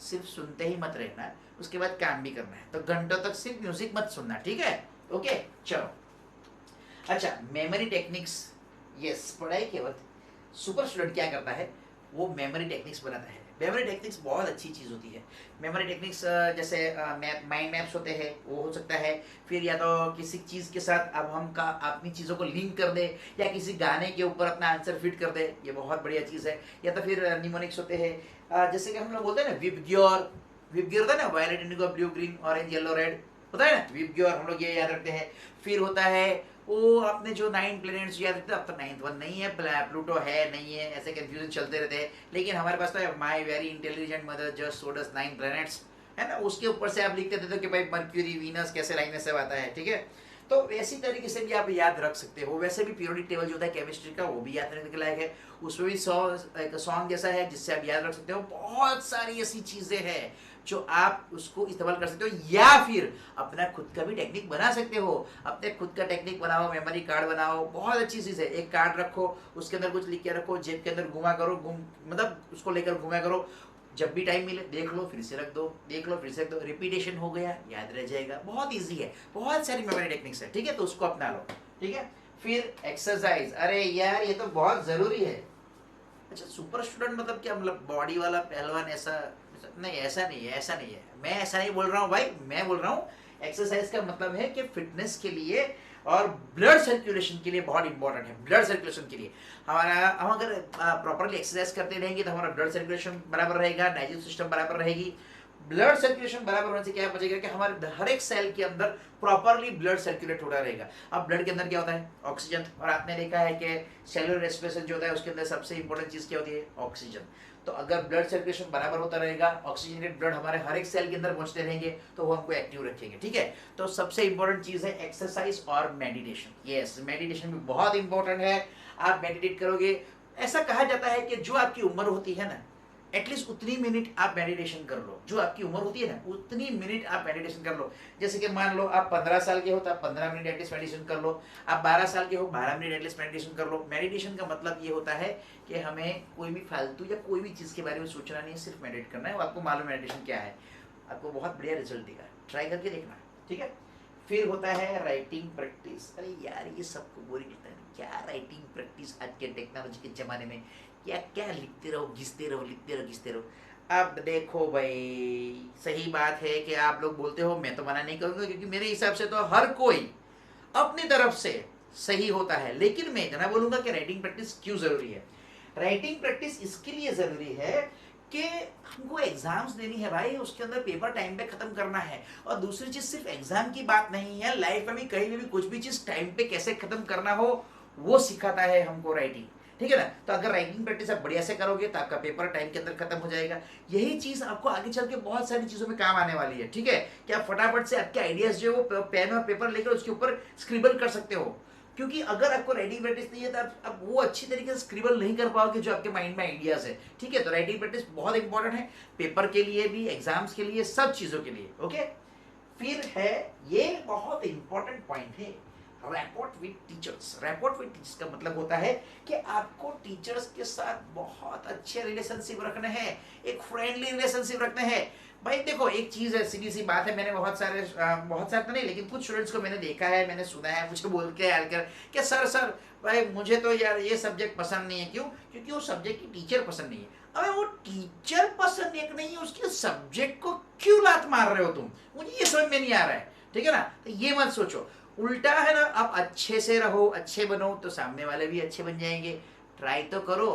सिर्फ सुनते ही मत रहना, उसके बाद काम भी करना है। तो घंटों तक सिर्फ म्यूजिक मत सुनना, ठीक है। ओके, चलो। अच्छा, मेमोरी टेक्निक्स। यस, पढ़ाई के वक्त सुपर स्टूडेंट क्या करता है, वो मेमोरी टेक्निक्स बनाता है। मेमोरी टेक्निक्स बहुत अच्छी चीज़ होती है। मेमोरी टेक्निक्स जैसे माइंड मैप्स होते हैं, वो हो सकता है। फिर या तो किसी चीज़ के साथ अब हम का अपनी चीज़ों को लिंक कर दे, या किसी गाने के ऊपर अपना आंसर फिट कर दे, ये बहुत बढ़िया चीज़ है। या तो फिर निमोनिक्स होते हैं, जैसे कि हम लोग बोलते हैं ना विबग्योर। विबग्योर होता है ना, violet, indigo, blue, green, orange, yellow, red, होता है ना विबग्योर, हम लोग ये याद रखते हैं। फिर होता है वो आपने जो 9 प्लैनेट्स याद रखते हैं, अब तो 9th वन नहीं है, प्लूटो है नहीं है, ऐसे कंफ्यूजन चलते रहते हैं। लेकिन हमारे पास तो है my very intelligent mother just showed us 9 planets, है ना। उसके ऊपर से आप लिखते थे कि भाई मर्क्यूरी, वीनस कैसे लाइन में सब आता है, ठीक है। तो वैसी तरीके से भी आप याद रख सकते हो। वैसे भी पीरियोडिक टेबल जो होता है केमिस्ट्री का, वो भी याद रखने के लायक है। उसमें भी एक सॉन्ग जैसा है जिससे आप याद रख सकते हो। बहुत सारी ऐसी चीजें हैं जो आप उसको इस्तेमाल कर सकते हो, या फिर अपना खुद का भी टेक्निक बना सकते हो। अपने खुद का टेक्निक बनाओ, मेमोरी कार्ड बनाओ, बहुत अच्छी चीज़ है। एक कार्ड रखो, उसके अंदर कुछ लिख के रखो, जेब के अंदर घुमा करो, मतलब उसको लेकर घुमा करो। जब भी टाइम मिले देख लो, फिर से रख दो, देख लो, फिर से रख दो, रिपीटेशन हो गया, याद रह जाएगा। बहुत ईजी है, बहुत सारी मेमोरी टेक्निक्स है, ठीक है। तो उसको अपना लो, ठीक है। फिर एक्सरसाइज, अरे यार ये तो बहुत ज़रूरी है। अच्छा, सुपर स्टूडेंट मतलब क्या, मतलब बॉडी वाला पहलवान ऐसा नहीं, ऐसा नहीं है, ऐसा नहीं है। मैं ऐसा नहीं बोल रहा हूँ भाई, मैं बोल रहा हूँ एक्सरसाइज का मतलब है कि फिटनेस के लिए और ब्लड सर्कुलेशन के लिए बहुत इंपॉर्टेंट है। ब्लड सर्कुलेशन के लिए हम अगर प्रॉपरली एक्सरसाइज करते रहेंगे तो हमारा ब्लड सर्कुलेशन बराबर रहेगा, डाइजेस्टिव सिस्टम बराबर रहेगी। ब्लड सर्कुलेशन बराबर होने से क्या बचेगा कि हमारे हर एक सेल के अंदर प्रॉपरली ब्लड सर्कुलेट हो रहा रहेगा। अब ब्लड के अंदर क्या होता है, ऑक्सीजन, और आपने देखा है कि सेलुलर रेस्पिरेशन जो होता है उसके अंदर सबसे इंपॉर्टेंट चीज क्या होती है, ऑक्सीजन। तो अगर ब्लड सर्कुलेशन बराबर होता रहेगा, ऑक्सीजनेटेड ब्लड हमारे हर एक सेल के अंदर पहुंचते रहेंगे, तो वो हमको एक्टिव रखेंगे, ठीक है। तो सबसे इंपॉर्टेंट चीज है एक्सरसाइज और मेडिटेशन। यस, मेडिटेशन भी बहुत इंपॉर्टेंट है। आप मेडिटेट करोगे, ऐसा कहा जाता है कि जो आपकी उम्र होती है ना, एटलीस्ट उतनी मिनट आप मेडिटेशन कर लो। जो आपकी उम्र होती है ना, उतनी मिनट आप मेडिटेशन कर लो। जैसे कि मान लो आप 15 साल के हो तो आप 15 मिनट एटलीस्ट मेडिटेशन कर लो। आप 12 साल के हो, 12 मिनट एटलीस्ट मेडिटेशन कर लो। मेडिटेशन का मतलब ये होता है कि हमें कोई भी फालतू या कोई भी चीज़ के बारे में सोचना नहीं है, सिर्फ मेडिटेट करना है। वो आपको मालूम मेडिटेशन क्या है, आपको बहुत बढ़िया रिजल्ट देगा, ट्राई करके देखना, ठीक है। फिर होता है राइटिंग प्रैक्टिस। अरे यार ये सबको बोरिंग लगता है, क्या राइटिंग प्रैक्टिस आज के टेक्नोलॉजी के ज़माने में, क्या क्या लिखते रहो, घिसते रहो, लिखते रहो, घिसते रहो। अब देखो भाई, सही बात है कि आप लोग बोलते हो, मैं तो मना नहीं करूँगा, क्योंकि मेरे हिसाब से तो हर कोई अपनी तरफ से सही होता है। लेकिन मैं इतना बोलूँगा कि राइटिंग प्रैक्टिस क्यों ज़रूरी है। राइटिंग प्रैक्टिस इसके लिए ज़रूरी है कि हमको एग्जाम्स देनी है भाई, उसके अंदर पेपर टाइम पे खत्म करना है। और दूसरी चीज, सिर्फ एग्जाम की बात नहीं है, लाइफ में भी कहीं भी कुछ भी चीज टाइम पे कैसे खत्म करना हो, वो सिखाता है हमको राइटिंग, ठीक है ना। तो अगर राइटिंग प्रैक्टिस आप बढ़िया से करोगे तो आपका पेपर टाइम के अंदर खत्म हो जाएगा। यही चीज आपको आगे चल के बहुत सारी चीजों में काम आने वाली है, ठीक है। कि आप फटाफट से आपके आइडियाज जो है वो पेन और पेपर लेकर उसके ऊपर स्क्रिबल कर सकते हो। क्योंकि अगर आपको राइटिंग प्रैक्टिस नहीं है तो आप वो अच्छी तरीके से स्क्रिबल नहीं कर पाओगे जो आपके माइंड में आइडियाज है, ठीक है। तो राइटिंग प्रैक्टिस बहुत इंपॉर्टेंट है, पेपर के लिए भी, एग्जाम्स के लिए, सब चीजों के लिए, ओके। फिर है, ये बहुत इंपॉर्टेंट पॉइंट है, rapport with teachers. Rapport with teachers का मतलब होता है कि आपको टीचर्स के साथ बहुत अच्छे रिलेशनशिप रखने हैं, एक फ्रेंडली रिलेशनशिप रखने हैं। भाई देखो, एक चीज है, सीधी सी बात है, मैंने बहुत सारे तो नहीं, लेकिन कुछ स्टूडेंट्स को मैंने देखा है, मैंने सुना है, मुझे बोल के यार कर कि सर भाई मुझे तो यार ये सब्जेक्ट पसंद नहीं है। क्यों? क्योंकि वो सब्जेक्ट की टीचर पसंद नहीं है। अबे वो टीचर पसंद एक नहीं है, उसके सब्जेक्ट को क्यों लात मार रहे हो तुम? मुझे ये समझ में नहीं आ रहा है, ठीक है ना। तो ये मत सोचो, उल्टा है ना, आप अच्छे से रहो, अच्छे बनो, तो सामने वाले भी अच्छे बन जाएंगे। ट्राई तो करो,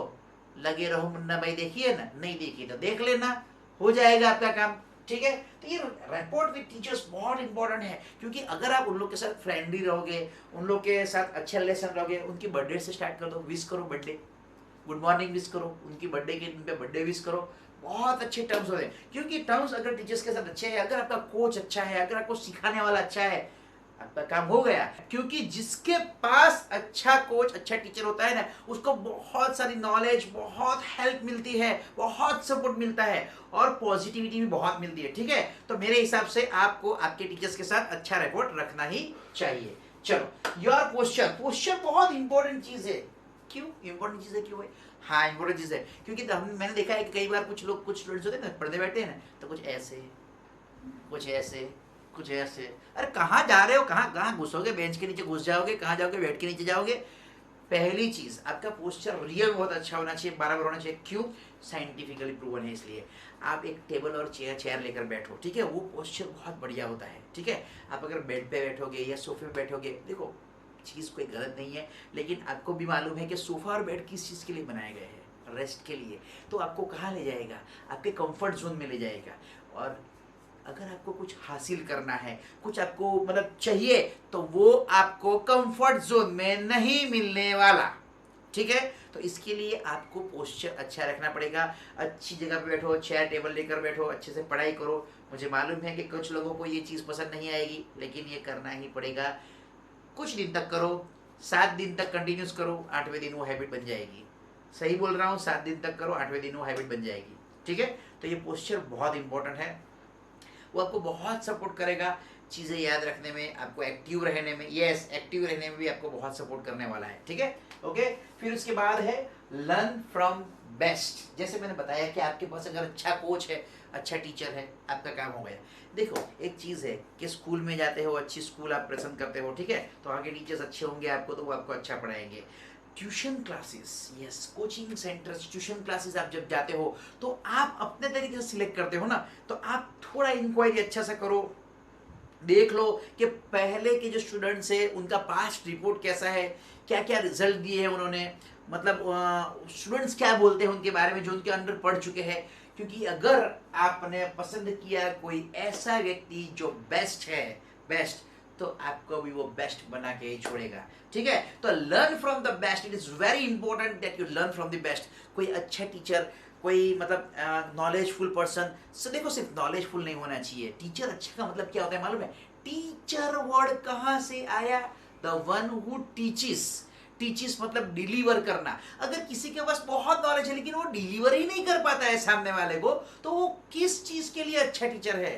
लगे रहो मुन्ना भाई, देखिए ना, नहीं देखी तो देख लेना, हो जाएगा आपका काम, ठीक है। तो ये रैपोर्ट विद टीचर्स बहुत इंपॉर्टेंट है, क्योंकि अगर आप उन लोग के साथ फ्रेंडली रहोगे, उन लोग के साथ अच्छे रिलेशन रहोगे, उनकी बर्थडे से स्टार्ट कर दो, विश करो बर्थडे, गुड मॉर्निंग विश करो, उनकी बर्थडे के दिन पे बर्थडे विश करो, बहुत अच्छे टर्म्स होते हैं। क्योंकि टर्म्स अगर टीचर्स के साथ अच्छे हैं, अगर आपका कोच अच्छा है, अगर आपको सिखाने वाला अच्छा है, आपका काम हो गया। क्योंकि जिसके पास अच्छा कोच अच्छा टीचर होता है ना, उसको बहुत सारी नॉलेज, बहुत हेल्प मिलती है, बहुत सपोर्ट मिलता है और पॉजिटिविटी भी बहुत मिलती है। ठीक है, तो मेरे हिसाब से आपको आपके टीचर्स के साथ अच्छा रिकॉर्ड रखना ही चाहिए। चलो, योर पोस्चर बहुत इंपॉर्टेंट चीज है। क्यों इंपॉर्टेंट चीज है, क्यों है? हाँ, इंपॉर्टेंट चीज है क्योंकि मैंने देखा है कि कई बार कुछ लोग, कुछ स्टूडेंट्स होते हैं ना, पढ़ने बैठे हैं ना, तो कुछ ऐसे कुछ ऐसे कुछ ऐसे। अरे कहाँ जा रहे हो, कहाँ कहाँ घुसोगे, बेंच के नीचे घुस जाओगे, कहाँ जाओगे, बेड के नीचे जाओगे। पहली चीज, आपका पोस्चर रियल बहुत अच्छा होना चाहिए, बराबर होना चाहिए। क्यों? साइंटिफिकली प्रूवन है। इसलिए आप एक टेबल और चेयर लेकर बैठो, ठीक है, वो पोस्चर बहुत बढ़िया होता है। ठीक है, आप अगर बेड पे बैठोगे या सोफे पे बैठोगे, देखो चीज़ कोई गलत नहीं है, लेकिन आपको भी मालूम है कि सोफा और बेड किस चीज़ के लिए बनाए गए हैं, रेस्ट के लिए। तो आपको कहाँ ले जाएगा? आपके कंफर्ट जोन में ले जाएगा। और अगर आपको कुछ हासिल करना है, कुछ आपको मतलब चाहिए, तो वो आपको कंफर्ट जोन में नहीं मिलने वाला। ठीक है, तो इसके लिए आपको पोस्चर अच्छा रखना पड़ेगा। अच्छी जगह पे बैठो, चेयर टेबल लेकर बैठो, अच्छे से पढ़ाई करो। मुझे मालूम है कि कुछ लोगों को ये चीज़ पसंद नहीं आएगी, लेकिन ये करना ही पड़ेगा। कुछ दिन तक करो, 7 दिन तक कंटिन्यूस करो, 8वें दिन वो हैबिट बन जाएगी। सही बोल रहा हूँ, 7 दिन तक करो, 8वें दिन वो हैबिट बन जाएगी। ठीक है, तो ये पोस्चर बहुत इंपॉर्टेंट है, वो आपको बहुत सपोर्ट करेगा चीज़ें याद रखने में, आपको एक्टिव रहने में। यस, एक्टिव रहने में भी आपको बहुत सपोर्ट करने वाला है। ठीक है, ओके। फिर उसके बाद है लर्न फ्रॉम बेस्ट। जैसे मैंने बताया कि आपके पास अगर अच्छा कोच है, अच्छा टीचर है, आपका काम हो गया। देखो, एक चीज़ है कि स्कूल में जाते हो, अच्छी स्कूल आप पसंद करते हो, ठीक है, तो आगे टीचर्स अच्छे होंगे आपको, तो वो आपको अच्छा पढ़ाएंगे। Tuition classes, yes, coaching centres, tuition classes आप जब जाते हो, तो आप अपने तरीके से सिलेक्ट करते हो ना, तो आप थोड़ा इंक्वायरी अच्छा सा करो, देख लो कि पहले के जो स्टूडेंट्स है उनका पास्ट रिपोर्ट कैसा है, क्या क्या रिजल्ट दिए हैं उन्होंने, मतलब स्टूडेंट्स क्या बोलते हैं उनके बारे में जो उनके अंडर पढ़ चुके हैं। क्योंकि अगर आपने पसंद किया कोई ऐसा व्यक्ति जो बेस्ट है, बेस्ट, तो आपको भी वो बेस्ट बना के ही छोड़ेगा। ठीक है, तो learn from the best. It is very important that you learn from the best. कोई अच्छा टीचर, कोई मतलब नॉलेजफुल पर्सन। सो देखो, सिर्फ नॉलेजफुल नहीं होना चाहिए। टीचर अच्छा का मतलब क्या होता है मालूम है? टीचर वर्ड कहाँ से आया? The one who टीचिस। टीचिस मतलब डिलीवर करना। अगर किसी के पास बहुत नॉलेज है लेकिन वो डिलीवर ही नहीं कर पाता है सामने वाले को, तो वो किस चीज के लिए अच्छा टीचर है?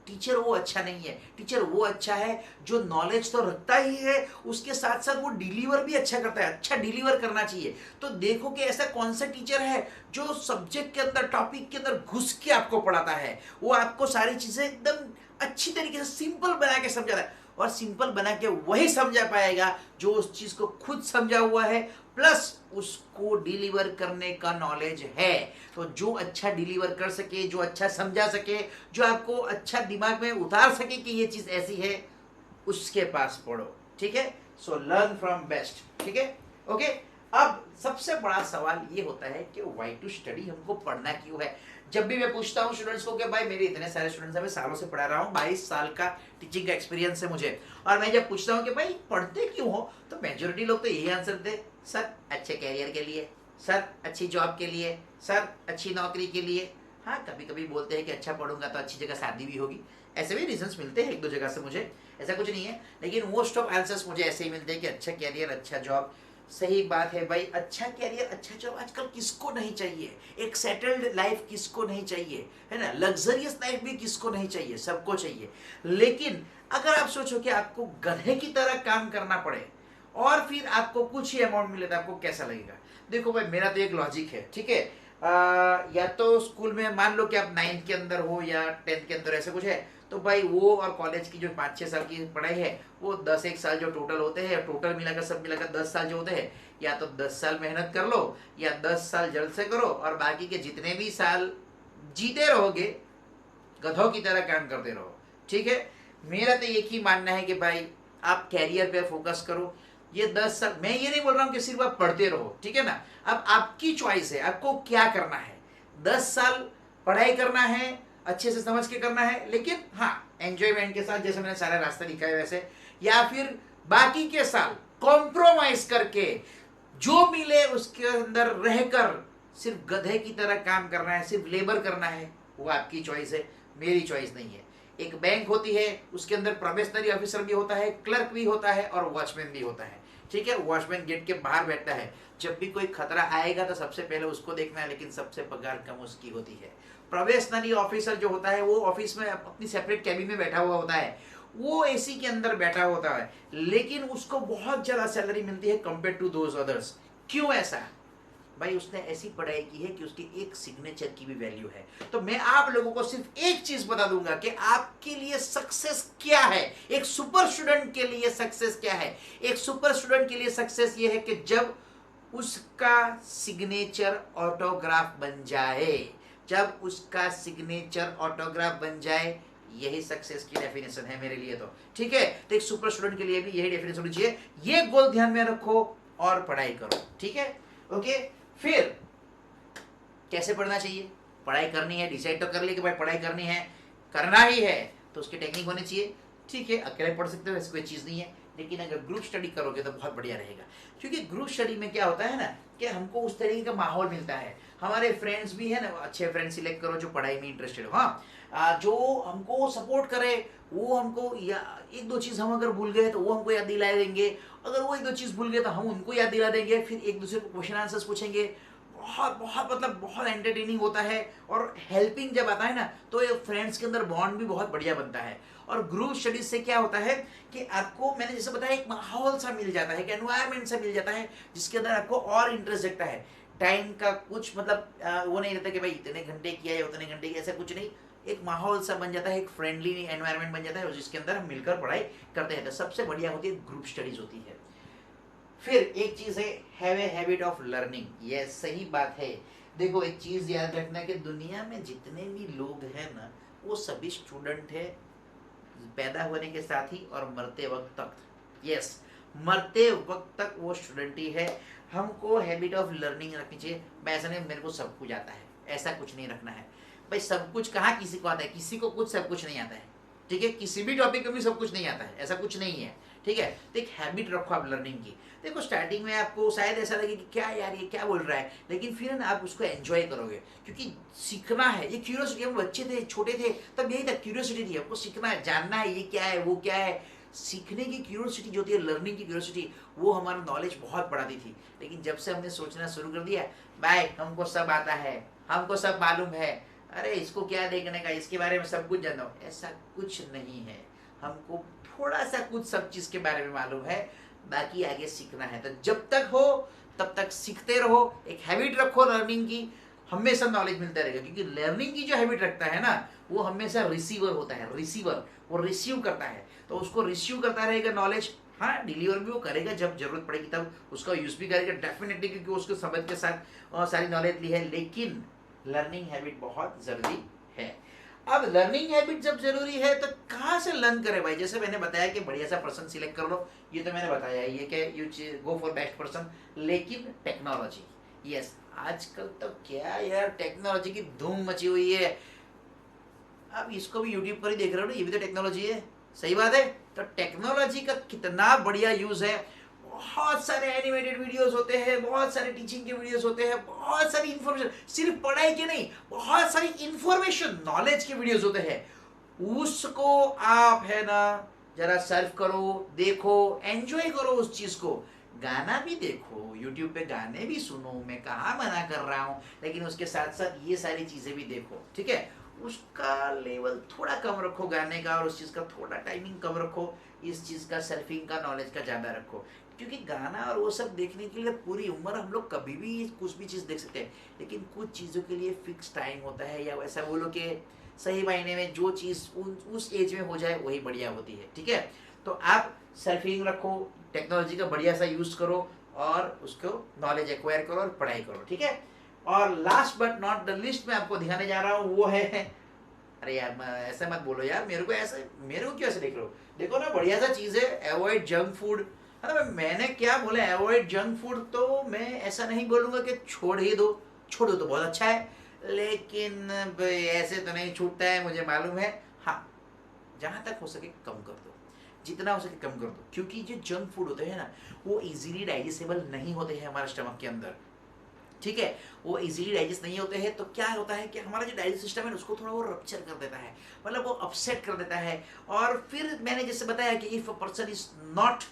टीचर वो अच्छा नहीं है। टीचर वो अच्छा है जो नॉलेज तो रखता ही है, उसके साथ साथ वो डिलीवर भी अच्छा करता है। अच्छा डिलीवर करना चाहिए। तो देखो कि ऐसा कौन सा टीचर है जो सब्जेक्ट के अंदर, टॉपिक के अंदर घुस के आपको पढ़ाता है, वो आपको सारी चीजें एकदम अच्छी तरीके से सिंपल बना के समझाता है। और सिंपल बना के वही समझा पाएगा जो उस चीज को खुद समझा हुआ है, प्लस उसको डिलीवर करने का नॉलेज है। तो जो अच्छा डिलीवर कर सके, जो अच्छा समझा सके, जो आपको अच्छा दिमाग में उतार सके कि ये चीज ऐसी है, उसके पास पढ़ो। ठीक है, सो लर्न फ्रॉम बेस्ट। ठीक है, ओके। अब सबसे बड़ा सवाल ये होता है कि वाई टू स्टडी, हमको पढ़ना क्यों है? जब भी मैं पूछता हूँ स्टूडेंट्स को कि भाई मेरे इतने सारे स्टूडेंट्स हैं, मैं सालों से पढ़ा रहा हूँ, 22 साल का टीचिंग का एक्सपीरियंस है मुझे, और मैं जब पूछता हूँ कि भाई पढ़ते क्यों हो, तो मेजोरिटी लोग तो यही आंसर देते, सर अच्छे कैरियर के लिए, सर अच्छी जॉब के लिए, सर अच्छी नौकरी के लिए। हाँ, कभी कभी बोलते हैं कि अच्छा पढ़ूंगा तो अच्छी जगह शादी भी होगी। ऐसे भी रीजंस मिलते हैं एक दो जगह से मुझे, ऐसा कुछ नहीं है, लेकिन मोस्ट ऑफ आंसर्स मुझे ऐसे ही मिलते हैं कि अच्छा कैरियर, अच्छा जॉब। सही बात है भाई, अच्छा कैरियर, अच्छा जॉब आजकल किसको नहीं चाहिए? एक सेटल्ड लाइफ किसको नहीं चाहिए, है ना? लग्जरियस लाइफ भी किसको नहीं चाहिए? सबको चाहिए। लेकिन अगर आप सोचो कि आपको गधे की तरह काम करना पड़े और फिर आपको कुछ ही अमाउंट मिले, तो आपको कैसा लगेगा? देखो भाई, मेरा तो एक लॉजिक है, ठीक है। या तो स्कूल में मान लो कि आप 9th के अंदर हो या 10th के अंदर, ऐसा कुछ है, तो भाई वो और कॉलेज की जो 5-6 साल की पढ़ाई है, वो 10-1 साल जो टोटल होते हैं, टोटल मिलाकर सब मिलाकर 10 साल जो होते हैं, या तो 10 साल मेहनत कर लो या 10 साल जल्द से करो, और बाकी के जितने भी साल जीते रहोगे गधों की तरह काम करते रहो। ठीक है, मेरा तो एक ही मानना है कि भाई आप कैरियर पे फोकस करो। ये 10 साल, मैं ये नहीं बोल रहा हूँ कि सिर्फ आप पढ़ते रहो, ठीक है ना, अब आपकी चॉइस है आपको क्या करना है। 10 साल पढ़ाई करना है, अच्छे से समझ के करना है, लेकिन हाँ एंजॉयमेंट के साथ, जैसे मैंने सारा रास्ता लिखा है वैसे, या फिर बाकी के साथ कॉम्प्रोमाइज करके जो मिले उसके अंदर रहकर सिर्फ गधे की तरह काम करना है, सिर्फ लेबर करना है, वो आपकी चॉइस है, मेरी चॉइस नहीं है। एक बैंक होती है, उसके अंदर प्रोबेशनरी ऑफिसर भी होता है, क्लर्क भी होता है और वॉचमैन भी होता है। ठीक है, वॉचमैन गेट के बाहर बैठता है, जब भी कोई खतरा आएगा तो सबसे पहले उसको देखना है, लेकिन सबसे पगार कम उसकी होती है। प्रोबेशनरी ऑफिसर जो होता है वो ऑफिस में अपनी सेपरेट कैबिन में बैठा हुआ होता है, वो एसी के अंदर बैठा होता है, लेकिन उसको बहुत ज्यादा सैलरी मिलती है कंपेयर टू दोज अदर्स। क्यों ऐसा? भाई उसने ऐसी पढ़ाई की है कि उसकी एक सिग्नेचर की भी वैल्यू है। तो मैं आप लोगों को सिर्फ एक चीज बता दूंगा कि आपके लिए सक्सेस क्या है, एक सुपर स्टूडेंट के लिए सक्सेस क्या है। एक सुपर स्टूडेंट के लिए सक्सेस ये है कि जब उसका सिग्नेचर ऑटोग्राफ बन जाए, जब उसका सिग्नेचर ऑटोग्राफ बन जाए, यही सक्सेस की डेफिनेशन है मेरे लिए। तो ठीक है, तो एक सुपर स्टूडेंट के लिए भी यही डेफिनेशन होनी चाहिए। ये गोल ध्यान में रखो और पढ़ाई करो। ठीक है, ओके। फिर कैसे पढ़ना चाहिए? पढ़ाई करनी है, डिसाइड तो कर लिया कि भाई पढ़ाई करनी है, करना ही है, तो उसकी टेक्निक होनी चाहिए। ठीक है, अकेले पढ़ सकते हो, ऐसी कोई चीज़ नहीं है, लेकिन अगर ग्रुप स्टडी करोगे तो बहुत बढ़िया रहेगा। क्योंकि ग्रुप स्टडी में क्या होता है ना कि हमको उस तरीके का माहौल मिलता है, हमारे फ्रेंड्स भी है ना, अच्छे फ्रेंड्स सिलेक्ट करो जो पढ़ाई में इंटरेस्टेड हो, हाँ, जो हमको सपोर्ट करे, वो हमको या एक दो चीज़ हम अगर भूल गए तो वो हमको याद दिला देंगे, अगर वो एक दो चीज़ भूल गए तो हम उनको याद दिला देंगे, फिर एक दूसरे को क्वेश्चन आंसर्स पूछेंगे। बहुत बहुत मतलब बहुत एंटरटेनिंग होता है, और हेल्पिंग जब आता है ना तो ये फ्रेंड्स के अंदर बॉन्ड भी बहुत बढ़िया बनता है। और ग्रुप स्टडीज से क्या होता है कि आपको, मैंने जैसे बताया, एक माहौल सा मिल जाता है, एक एनवायरनमेंट सा मिल जाता है, जिसके अंदर आपको और इंटरेस्ट जगता है। टाइम का कुछ मतलब वो नहीं रहता कि भाई इतने घंटे किया है उतने घंटे किया, ऐसा कुछ नहीं। एक माहौल सा बन जाता है, एक फ्रेंडली एनवायरनमेंट बन जाता है, जिसके अंदर हम मिलकर पढ़ाई करते हैं। तो सबसे बढ़िया होती है ग्रुप स्टडीज होती है। फिर एक चीज है, have a habit of learning. ये सही बात है। देखो एक चीज याद रखना कि दुनिया में जितने भी लोग हैं ना, वो सभी स्टूडेंट है, पैदा होने के साथ ही और मरते वक्त तक। यस, मरते वक्त तक वो स्टूडेंट ही है। हमको हैबिट ऑफ लर्निंग रखनी चाहिए। मैं ऐसा नहीं मेरे को सब कुछ आता है, ऐसा कुछ नहीं रखना है भाई। सब कुछ कहाँ किसी को आता है? किसी को कुछ सब कुछ नहीं आता है। ठीक है, किसी भी टॉपिक में भी सब कुछ नहीं आता है, ऐसा कुछ नहीं है। ठीक है, तो एक हैबिट रखो आप लर्निंग की। देखो स्टार्टिंग में आपको शायद ऐसा लगे कि क्या यार ये क्या बोल रहा है, लेकिन फिर ना आप उसको एंजॉय करोगे, क्योंकि सीखना है। ये क्यूरियोसिटी, हम बच्चे थे, छोटे थे, तब यही था, क्यूरियोसिटी थी, हमको सीखना है, जानना है ये क्या है वो क्या है। सीखने की क्यूरियोसिटी जो होती है, लर्निंग की क्यूरियोसिटी, वो हमारा नॉलेज बहुत बढ़ाती थी। लेकिन जब से हमने सोचना शुरू कर दिया, भाई हमको सब आता है, हमको सब मालूम है, अरे इसको क्या देखने का, इसके बारे में सब कुछ जानता हूँ, ऐसा कुछ नहीं है। हमको थोड़ा सा कुछ सब चीज के बारे में मालूम है, बाकी आगे सीखना है। तो जब तक हो तब तक सीखते रहो, एक हैबिट रखो लर्निंग की, हमेशा नॉलेज मिलता रहेगा। क्योंकि लर्निंग की जो हैबिट रखता है ना, वो हमेशा रिसीवर होता है। रिसीवर, वो रिसीव करता है, तो उसको रिसीव करता रहेगा नॉलेज। हाँ, डिलीवर भी वो करेगा, जब जरूरत पड़ेगी तब उसका यूज भी करेगा डेफिनेटली, क्योंकि उसको समझ के साथ सारी नॉलेज ली है। लेकिन लर्निंग हैबिट बहुत जरूरी है। अब लर्निंग हैबिट जब जरूरी है तो कहाँ से लर्न करें भाई? जैसे मैंने बताया कि बढ़िया सा पर्सन सिलेक्ट कर लो, ये तो मैंने बताया, ये कि you go for best person. लेकिन टेक्नोलॉजी, यस, आजकल तो क्या यार टेक्नोलॉजी की धूम मची हुई है। अब इसको भी यूट्यूब पर ही देख रहे हो ना, ये भी तो टेक्नोलॉजी है। सही बात है। तो टेक्नोलॉजी का कितना बढ़िया यूज है। बहुत सारे एनिमेटेड वीडियोस होते हैं, बहुत सारे टीचिंग के वीडियोस होते हैं, बहुत सारी इंफॉर्मेशन, सिर्फ पढ़ाई के नहीं, बहुत सारी इंफॉर्मेशन, नॉलेज के वीडियोस होते हैं। उसको आप है ना जरा सर्व करो, देखो, एंजॉय करो उस चीज को। गाना भी देखो, यूट्यूब पे गाने भी सुनो, मैं कहाँ मना कर रहा हूँ, लेकिन उसके साथ साथ ये सारी चीजें भी देखो। ठीक है, उसका लेवल थोड़ा कम रखो गाने का, और उस चीज का थोड़ा टाइमिंग कम रखो, इस चीज का सर्फिंग का नॉलेज का ज्यादा रखो। क्योंकि गाना और वो सब देखने के लिए पूरी उम्र हम लोग कभी भी कुछ भी चीज़ देख सकते हैं, लेकिन कुछ चीज़ों के लिए फिक्स टाइम होता है, या वैसा बोलो कि सही मायने में जो चीज़ उस एज में हो जाए वही बढ़िया होती है। ठीक है, तो आप सर्फिंग रखो, टेक्नोलॉजी का बढ़िया सा यूज़ करो, और उसको नॉलेज एक्वायर करो और पढ़ाई करो। ठीक है, और last but not the list मैं आपको दिखाने जा रहा हूँ, वो है, अरे यार ऐसा मत बोलो यार, मेरे को क्यों ऐसे देख रहे हो? देखो ना, बढ़िया सा चीज़ है, अवॉइड जंक फूड। है ना, मैंने क्या बोला, अवॉइड जंक फूड, तो मैं ऐसा नहीं बोलूँगा कि छोड़ ही दो, छोड़ दो तो बहुत अच्छा है, लेकिन ऐसे तो नहीं छूटता है, मुझे मालूम है। हाँ, जहाँ तक हो सके कम कर दो, जितना हो सके कम कर दो, क्योंकि जो जंक फूड होते हैं ना, वो इजीली डाइजेस्टेबल नहीं होते हैं हमारे स्टमक के अंदर, ठीक है। वो इजीली डाइजेस्ट नहीं होते हैं, तो क्या होता है कि हमारा जो डाइजेस्ट सिस्टम है उसको थोड़ा वो रप्चर कर देता है, मतलब वो अपसेट कर देता है। और फिर मैंने जैसे बताया कि if a person is not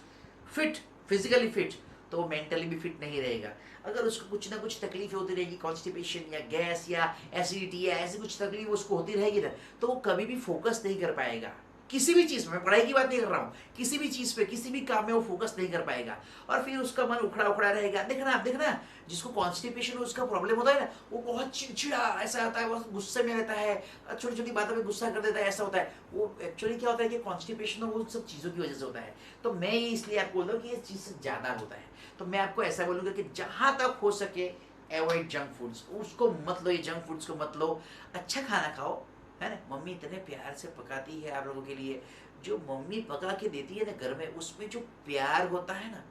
fit, physically fit, तो वो मेंटली भी फिट नहीं रहेगा। अगर उसको कुछ ना कुछ तकलीफ होती रहेगी, कॉन्स्टिपेशन या गैस या एसिडिटी या ऐसी कुछ तकलीफ उसको होती रहेगी ना, तो वो कभी भी फोकस नहीं कर पाएगा किसी भी चीज़ में। पढ़ाई की बात नहीं कर रहा हूँ, किसी भी चीज़ पे, किसी भी काम में वो फोकस नहीं कर पाएगा, और फिर उसका मन उखड़ा उखड़ा रहेगा। देखना जिसको कॉन्स्टिपेशन उसका प्रॉब्लम होता है ना, वो बहुत चिड़चिड़ा ऐसा होता है, बहुत गुस्से में रहता है, छोटी छोटी बातों में गुस्सा कर देता है, ऐसा होता है। वो एक्चुअली क्या होता है कि कॉन्स्टिपेशन वो सब चीज़ों की वजह से होता है। तो मैं ये इसलिए आपको बोल रहा हूँ कि ये चीज़ से ज़्यादा होता है। तो मैं आपको ऐसा बोलूँगा कि जहाँ तक हो सके अवॉइड जंक फूड्स, उसको मत लो, ये जंक फूड्स को मत लो। अच्छा खाना खाओ, है ना। मम्मी इतने प्यार से पकाती है आप लोगों के लिए, जो मम्मी पका के देती है ना घर में, उसमें जो प्यार होता है ना,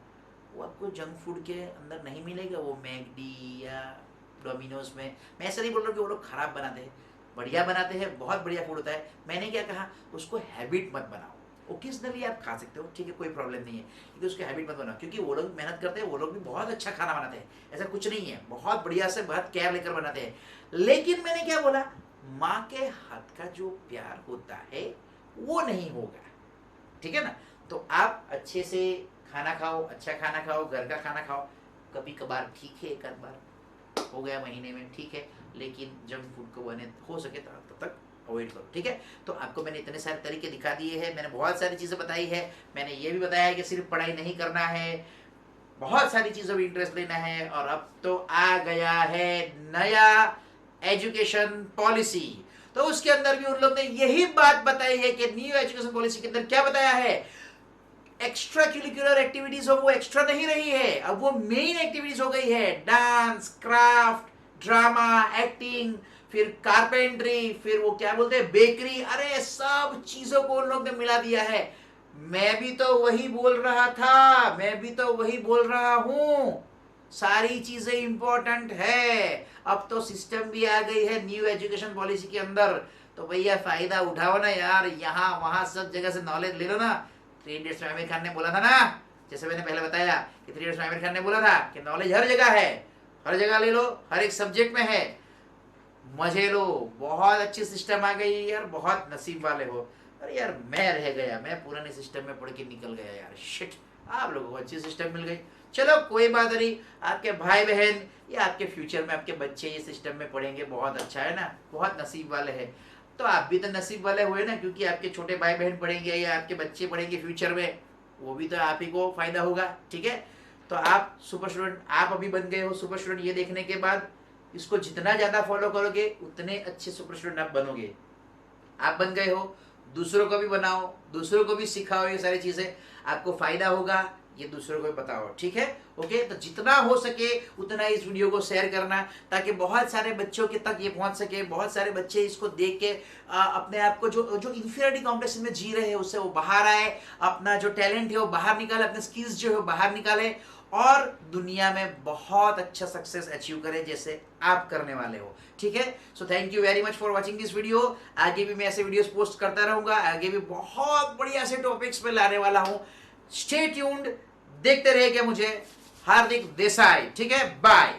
वो आपको जंक फूड के अंदर नहीं मिलेगा। वो मैकडी या डोमिनोज में, मैं ऐसा नहीं बोल रहा कि वो लोग खराब बनाते हैं, बढ़िया बनाते हैं, बहुत बढ़िया फूड होता है। मैंने क्या कहा, उसको हैबिट मत बनाओ। ओकेजनली आप खा सकते हो, ठीक है, कोई प्रॉब्लम नहीं है, क्योंकि उसकी हैबिट मत बनाओ। क्योंकि वो लोग मेहनत करते हैं, वो लोग भी बहुत अच्छा खाना बनाते हैं, ऐसा कुछ नहीं है, बहुत बढ़िया से बहुत केयर लेकर बनाते हैं। लेकिन मैंने क्या बोला, माँ के हाथ का जो प्यार होता है वो नहीं होगा, ठीक है ना। तो आप अच्छे से खाना खाओ, अच्छा खाना खाओ, घर का खाना खाओ। कभी कभार ठीक है, एक आध बार हो गया महीने में, ठीक है, लेकिन जंक फूड को बने हो सके तो तब तक अवॉइड करो, ठीक है। तो आपको मैंने इतने सारे तरीके दिखा दिए हैं, मैंने बहुत सारी चीज़ें बताई है। मैंने ये भी बताया है कि सिर्फ पढ़ाई नहीं करना है, बहुत सारी चीज़ों में इंटरेस्ट लेना है। और अब तो आ गया है नया एजुकेशन पॉलिसी, तो उसके अंदर भी उन लोग ने यही बात बताई है कि न्यू एजुकेशन पॉलिसी के अंदर क्या बताया है, एक्स्ट्रा करिकुलर एक्टिविटीज हो वो एक्स्ट्रा नहीं रही है, अब वो मेन एक्टिविटीज हो गई है। डांस, क्राफ्ट, ड्रामा, एक्टिंग, फिर कारपेंट्री, फिर वो क्या बोलते हैं बेकरी, अरे सब चीजों को उन लोग ने मिला दिया है। मैं भी तो वही बोल रहा था, मैं भी तो वही बोल रहा हूं, सारी चीजें इंपॉर्टेंट है। अब तो सिस्टम भी आ गई है न्यू एजुकेशन पॉलिसी के अंदर, तो भैया फायदा उठाओ ना यार, यहाँ वहां सब जगह से नॉलेज ले लो ना। 3 इडियट्स में आमिर खान ने बोला था ना, जैसे मैंने पहले बताया कि 3 इडियट्स में आमिर खान ने बोला था कि नॉलेज हर जगह है, हर जगह ले लो, हर एक सब्जेक्ट में है, मजे लो। बहुत अच्छी सिस्टम आ गई यार, बहुत नसीब वाले हो। अरे यार मैं रह गया, मैं पुराने सिस्टम में पढ़ के निकल गया यार, शिट। आप लोगों को अच्छी सिस्टम मिल गई, चलो कोई बात नहीं। आपके भाई बहन या आपके फ्यूचर में आपके बच्चे ये सिस्टम में पढ़ेंगे, बहुत अच्छा है ना, बहुत नसीब वाले हैं। तो आप भी तो नसीब वाले हुए ना, क्योंकि आपके छोटे भाई बहन पढ़ेंगे या आपके बच्चे पढ़ेंगे फ्यूचर में, वो भी तो आप ही को फायदा होगा, ठीक है। तो आप सुपर स्टूडेंट, आप अभी बन गए हो सुपर स्टूडेंट। ये देखने के बाद इसको जितना ज़्यादा फॉलो करोगे उतने अच्छे सुपर स्टूडेंट आप बनोगे। आप बन गए हो, दूसरों को भी बनाओ, दूसरों को भी सिखाओ, ये सारी चीज़ें आपको फायदा होगा, ये दूसरों को भी बताओ, ठीक है। ओके, तो जितना हो सके उतना इस वीडियो को शेयर करना, ताकि बहुत सारे बच्चों के तक ये पहुंच सके, बहुत सारे बच्चे इसको देख के अपने आप को जो जो इन्फीरियरिटी कॉम्प्लेक्स में जी रहे हैं उससे वो बाहर आए, अपना जो टैलेंट है वो बाहर निकाले, अपने स्किल्स जो है वो बाहर निकाले, और दुनिया में बहुत अच्छा सक्सेस अचीव करें जैसे आप करने वाले हो, ठीक है। So thank you very much for watching this video. आगे भी मैं ऐसे वीडियोस पोस्ट करता रहूंगा, आगे भी बहुत बढ़िया से टॉपिक्स पे लाने वाला हूं। स्टे ट्यून्ड, देखते रहिएगा मुझे, हार्दिक देसाई, ठीक है, बाय।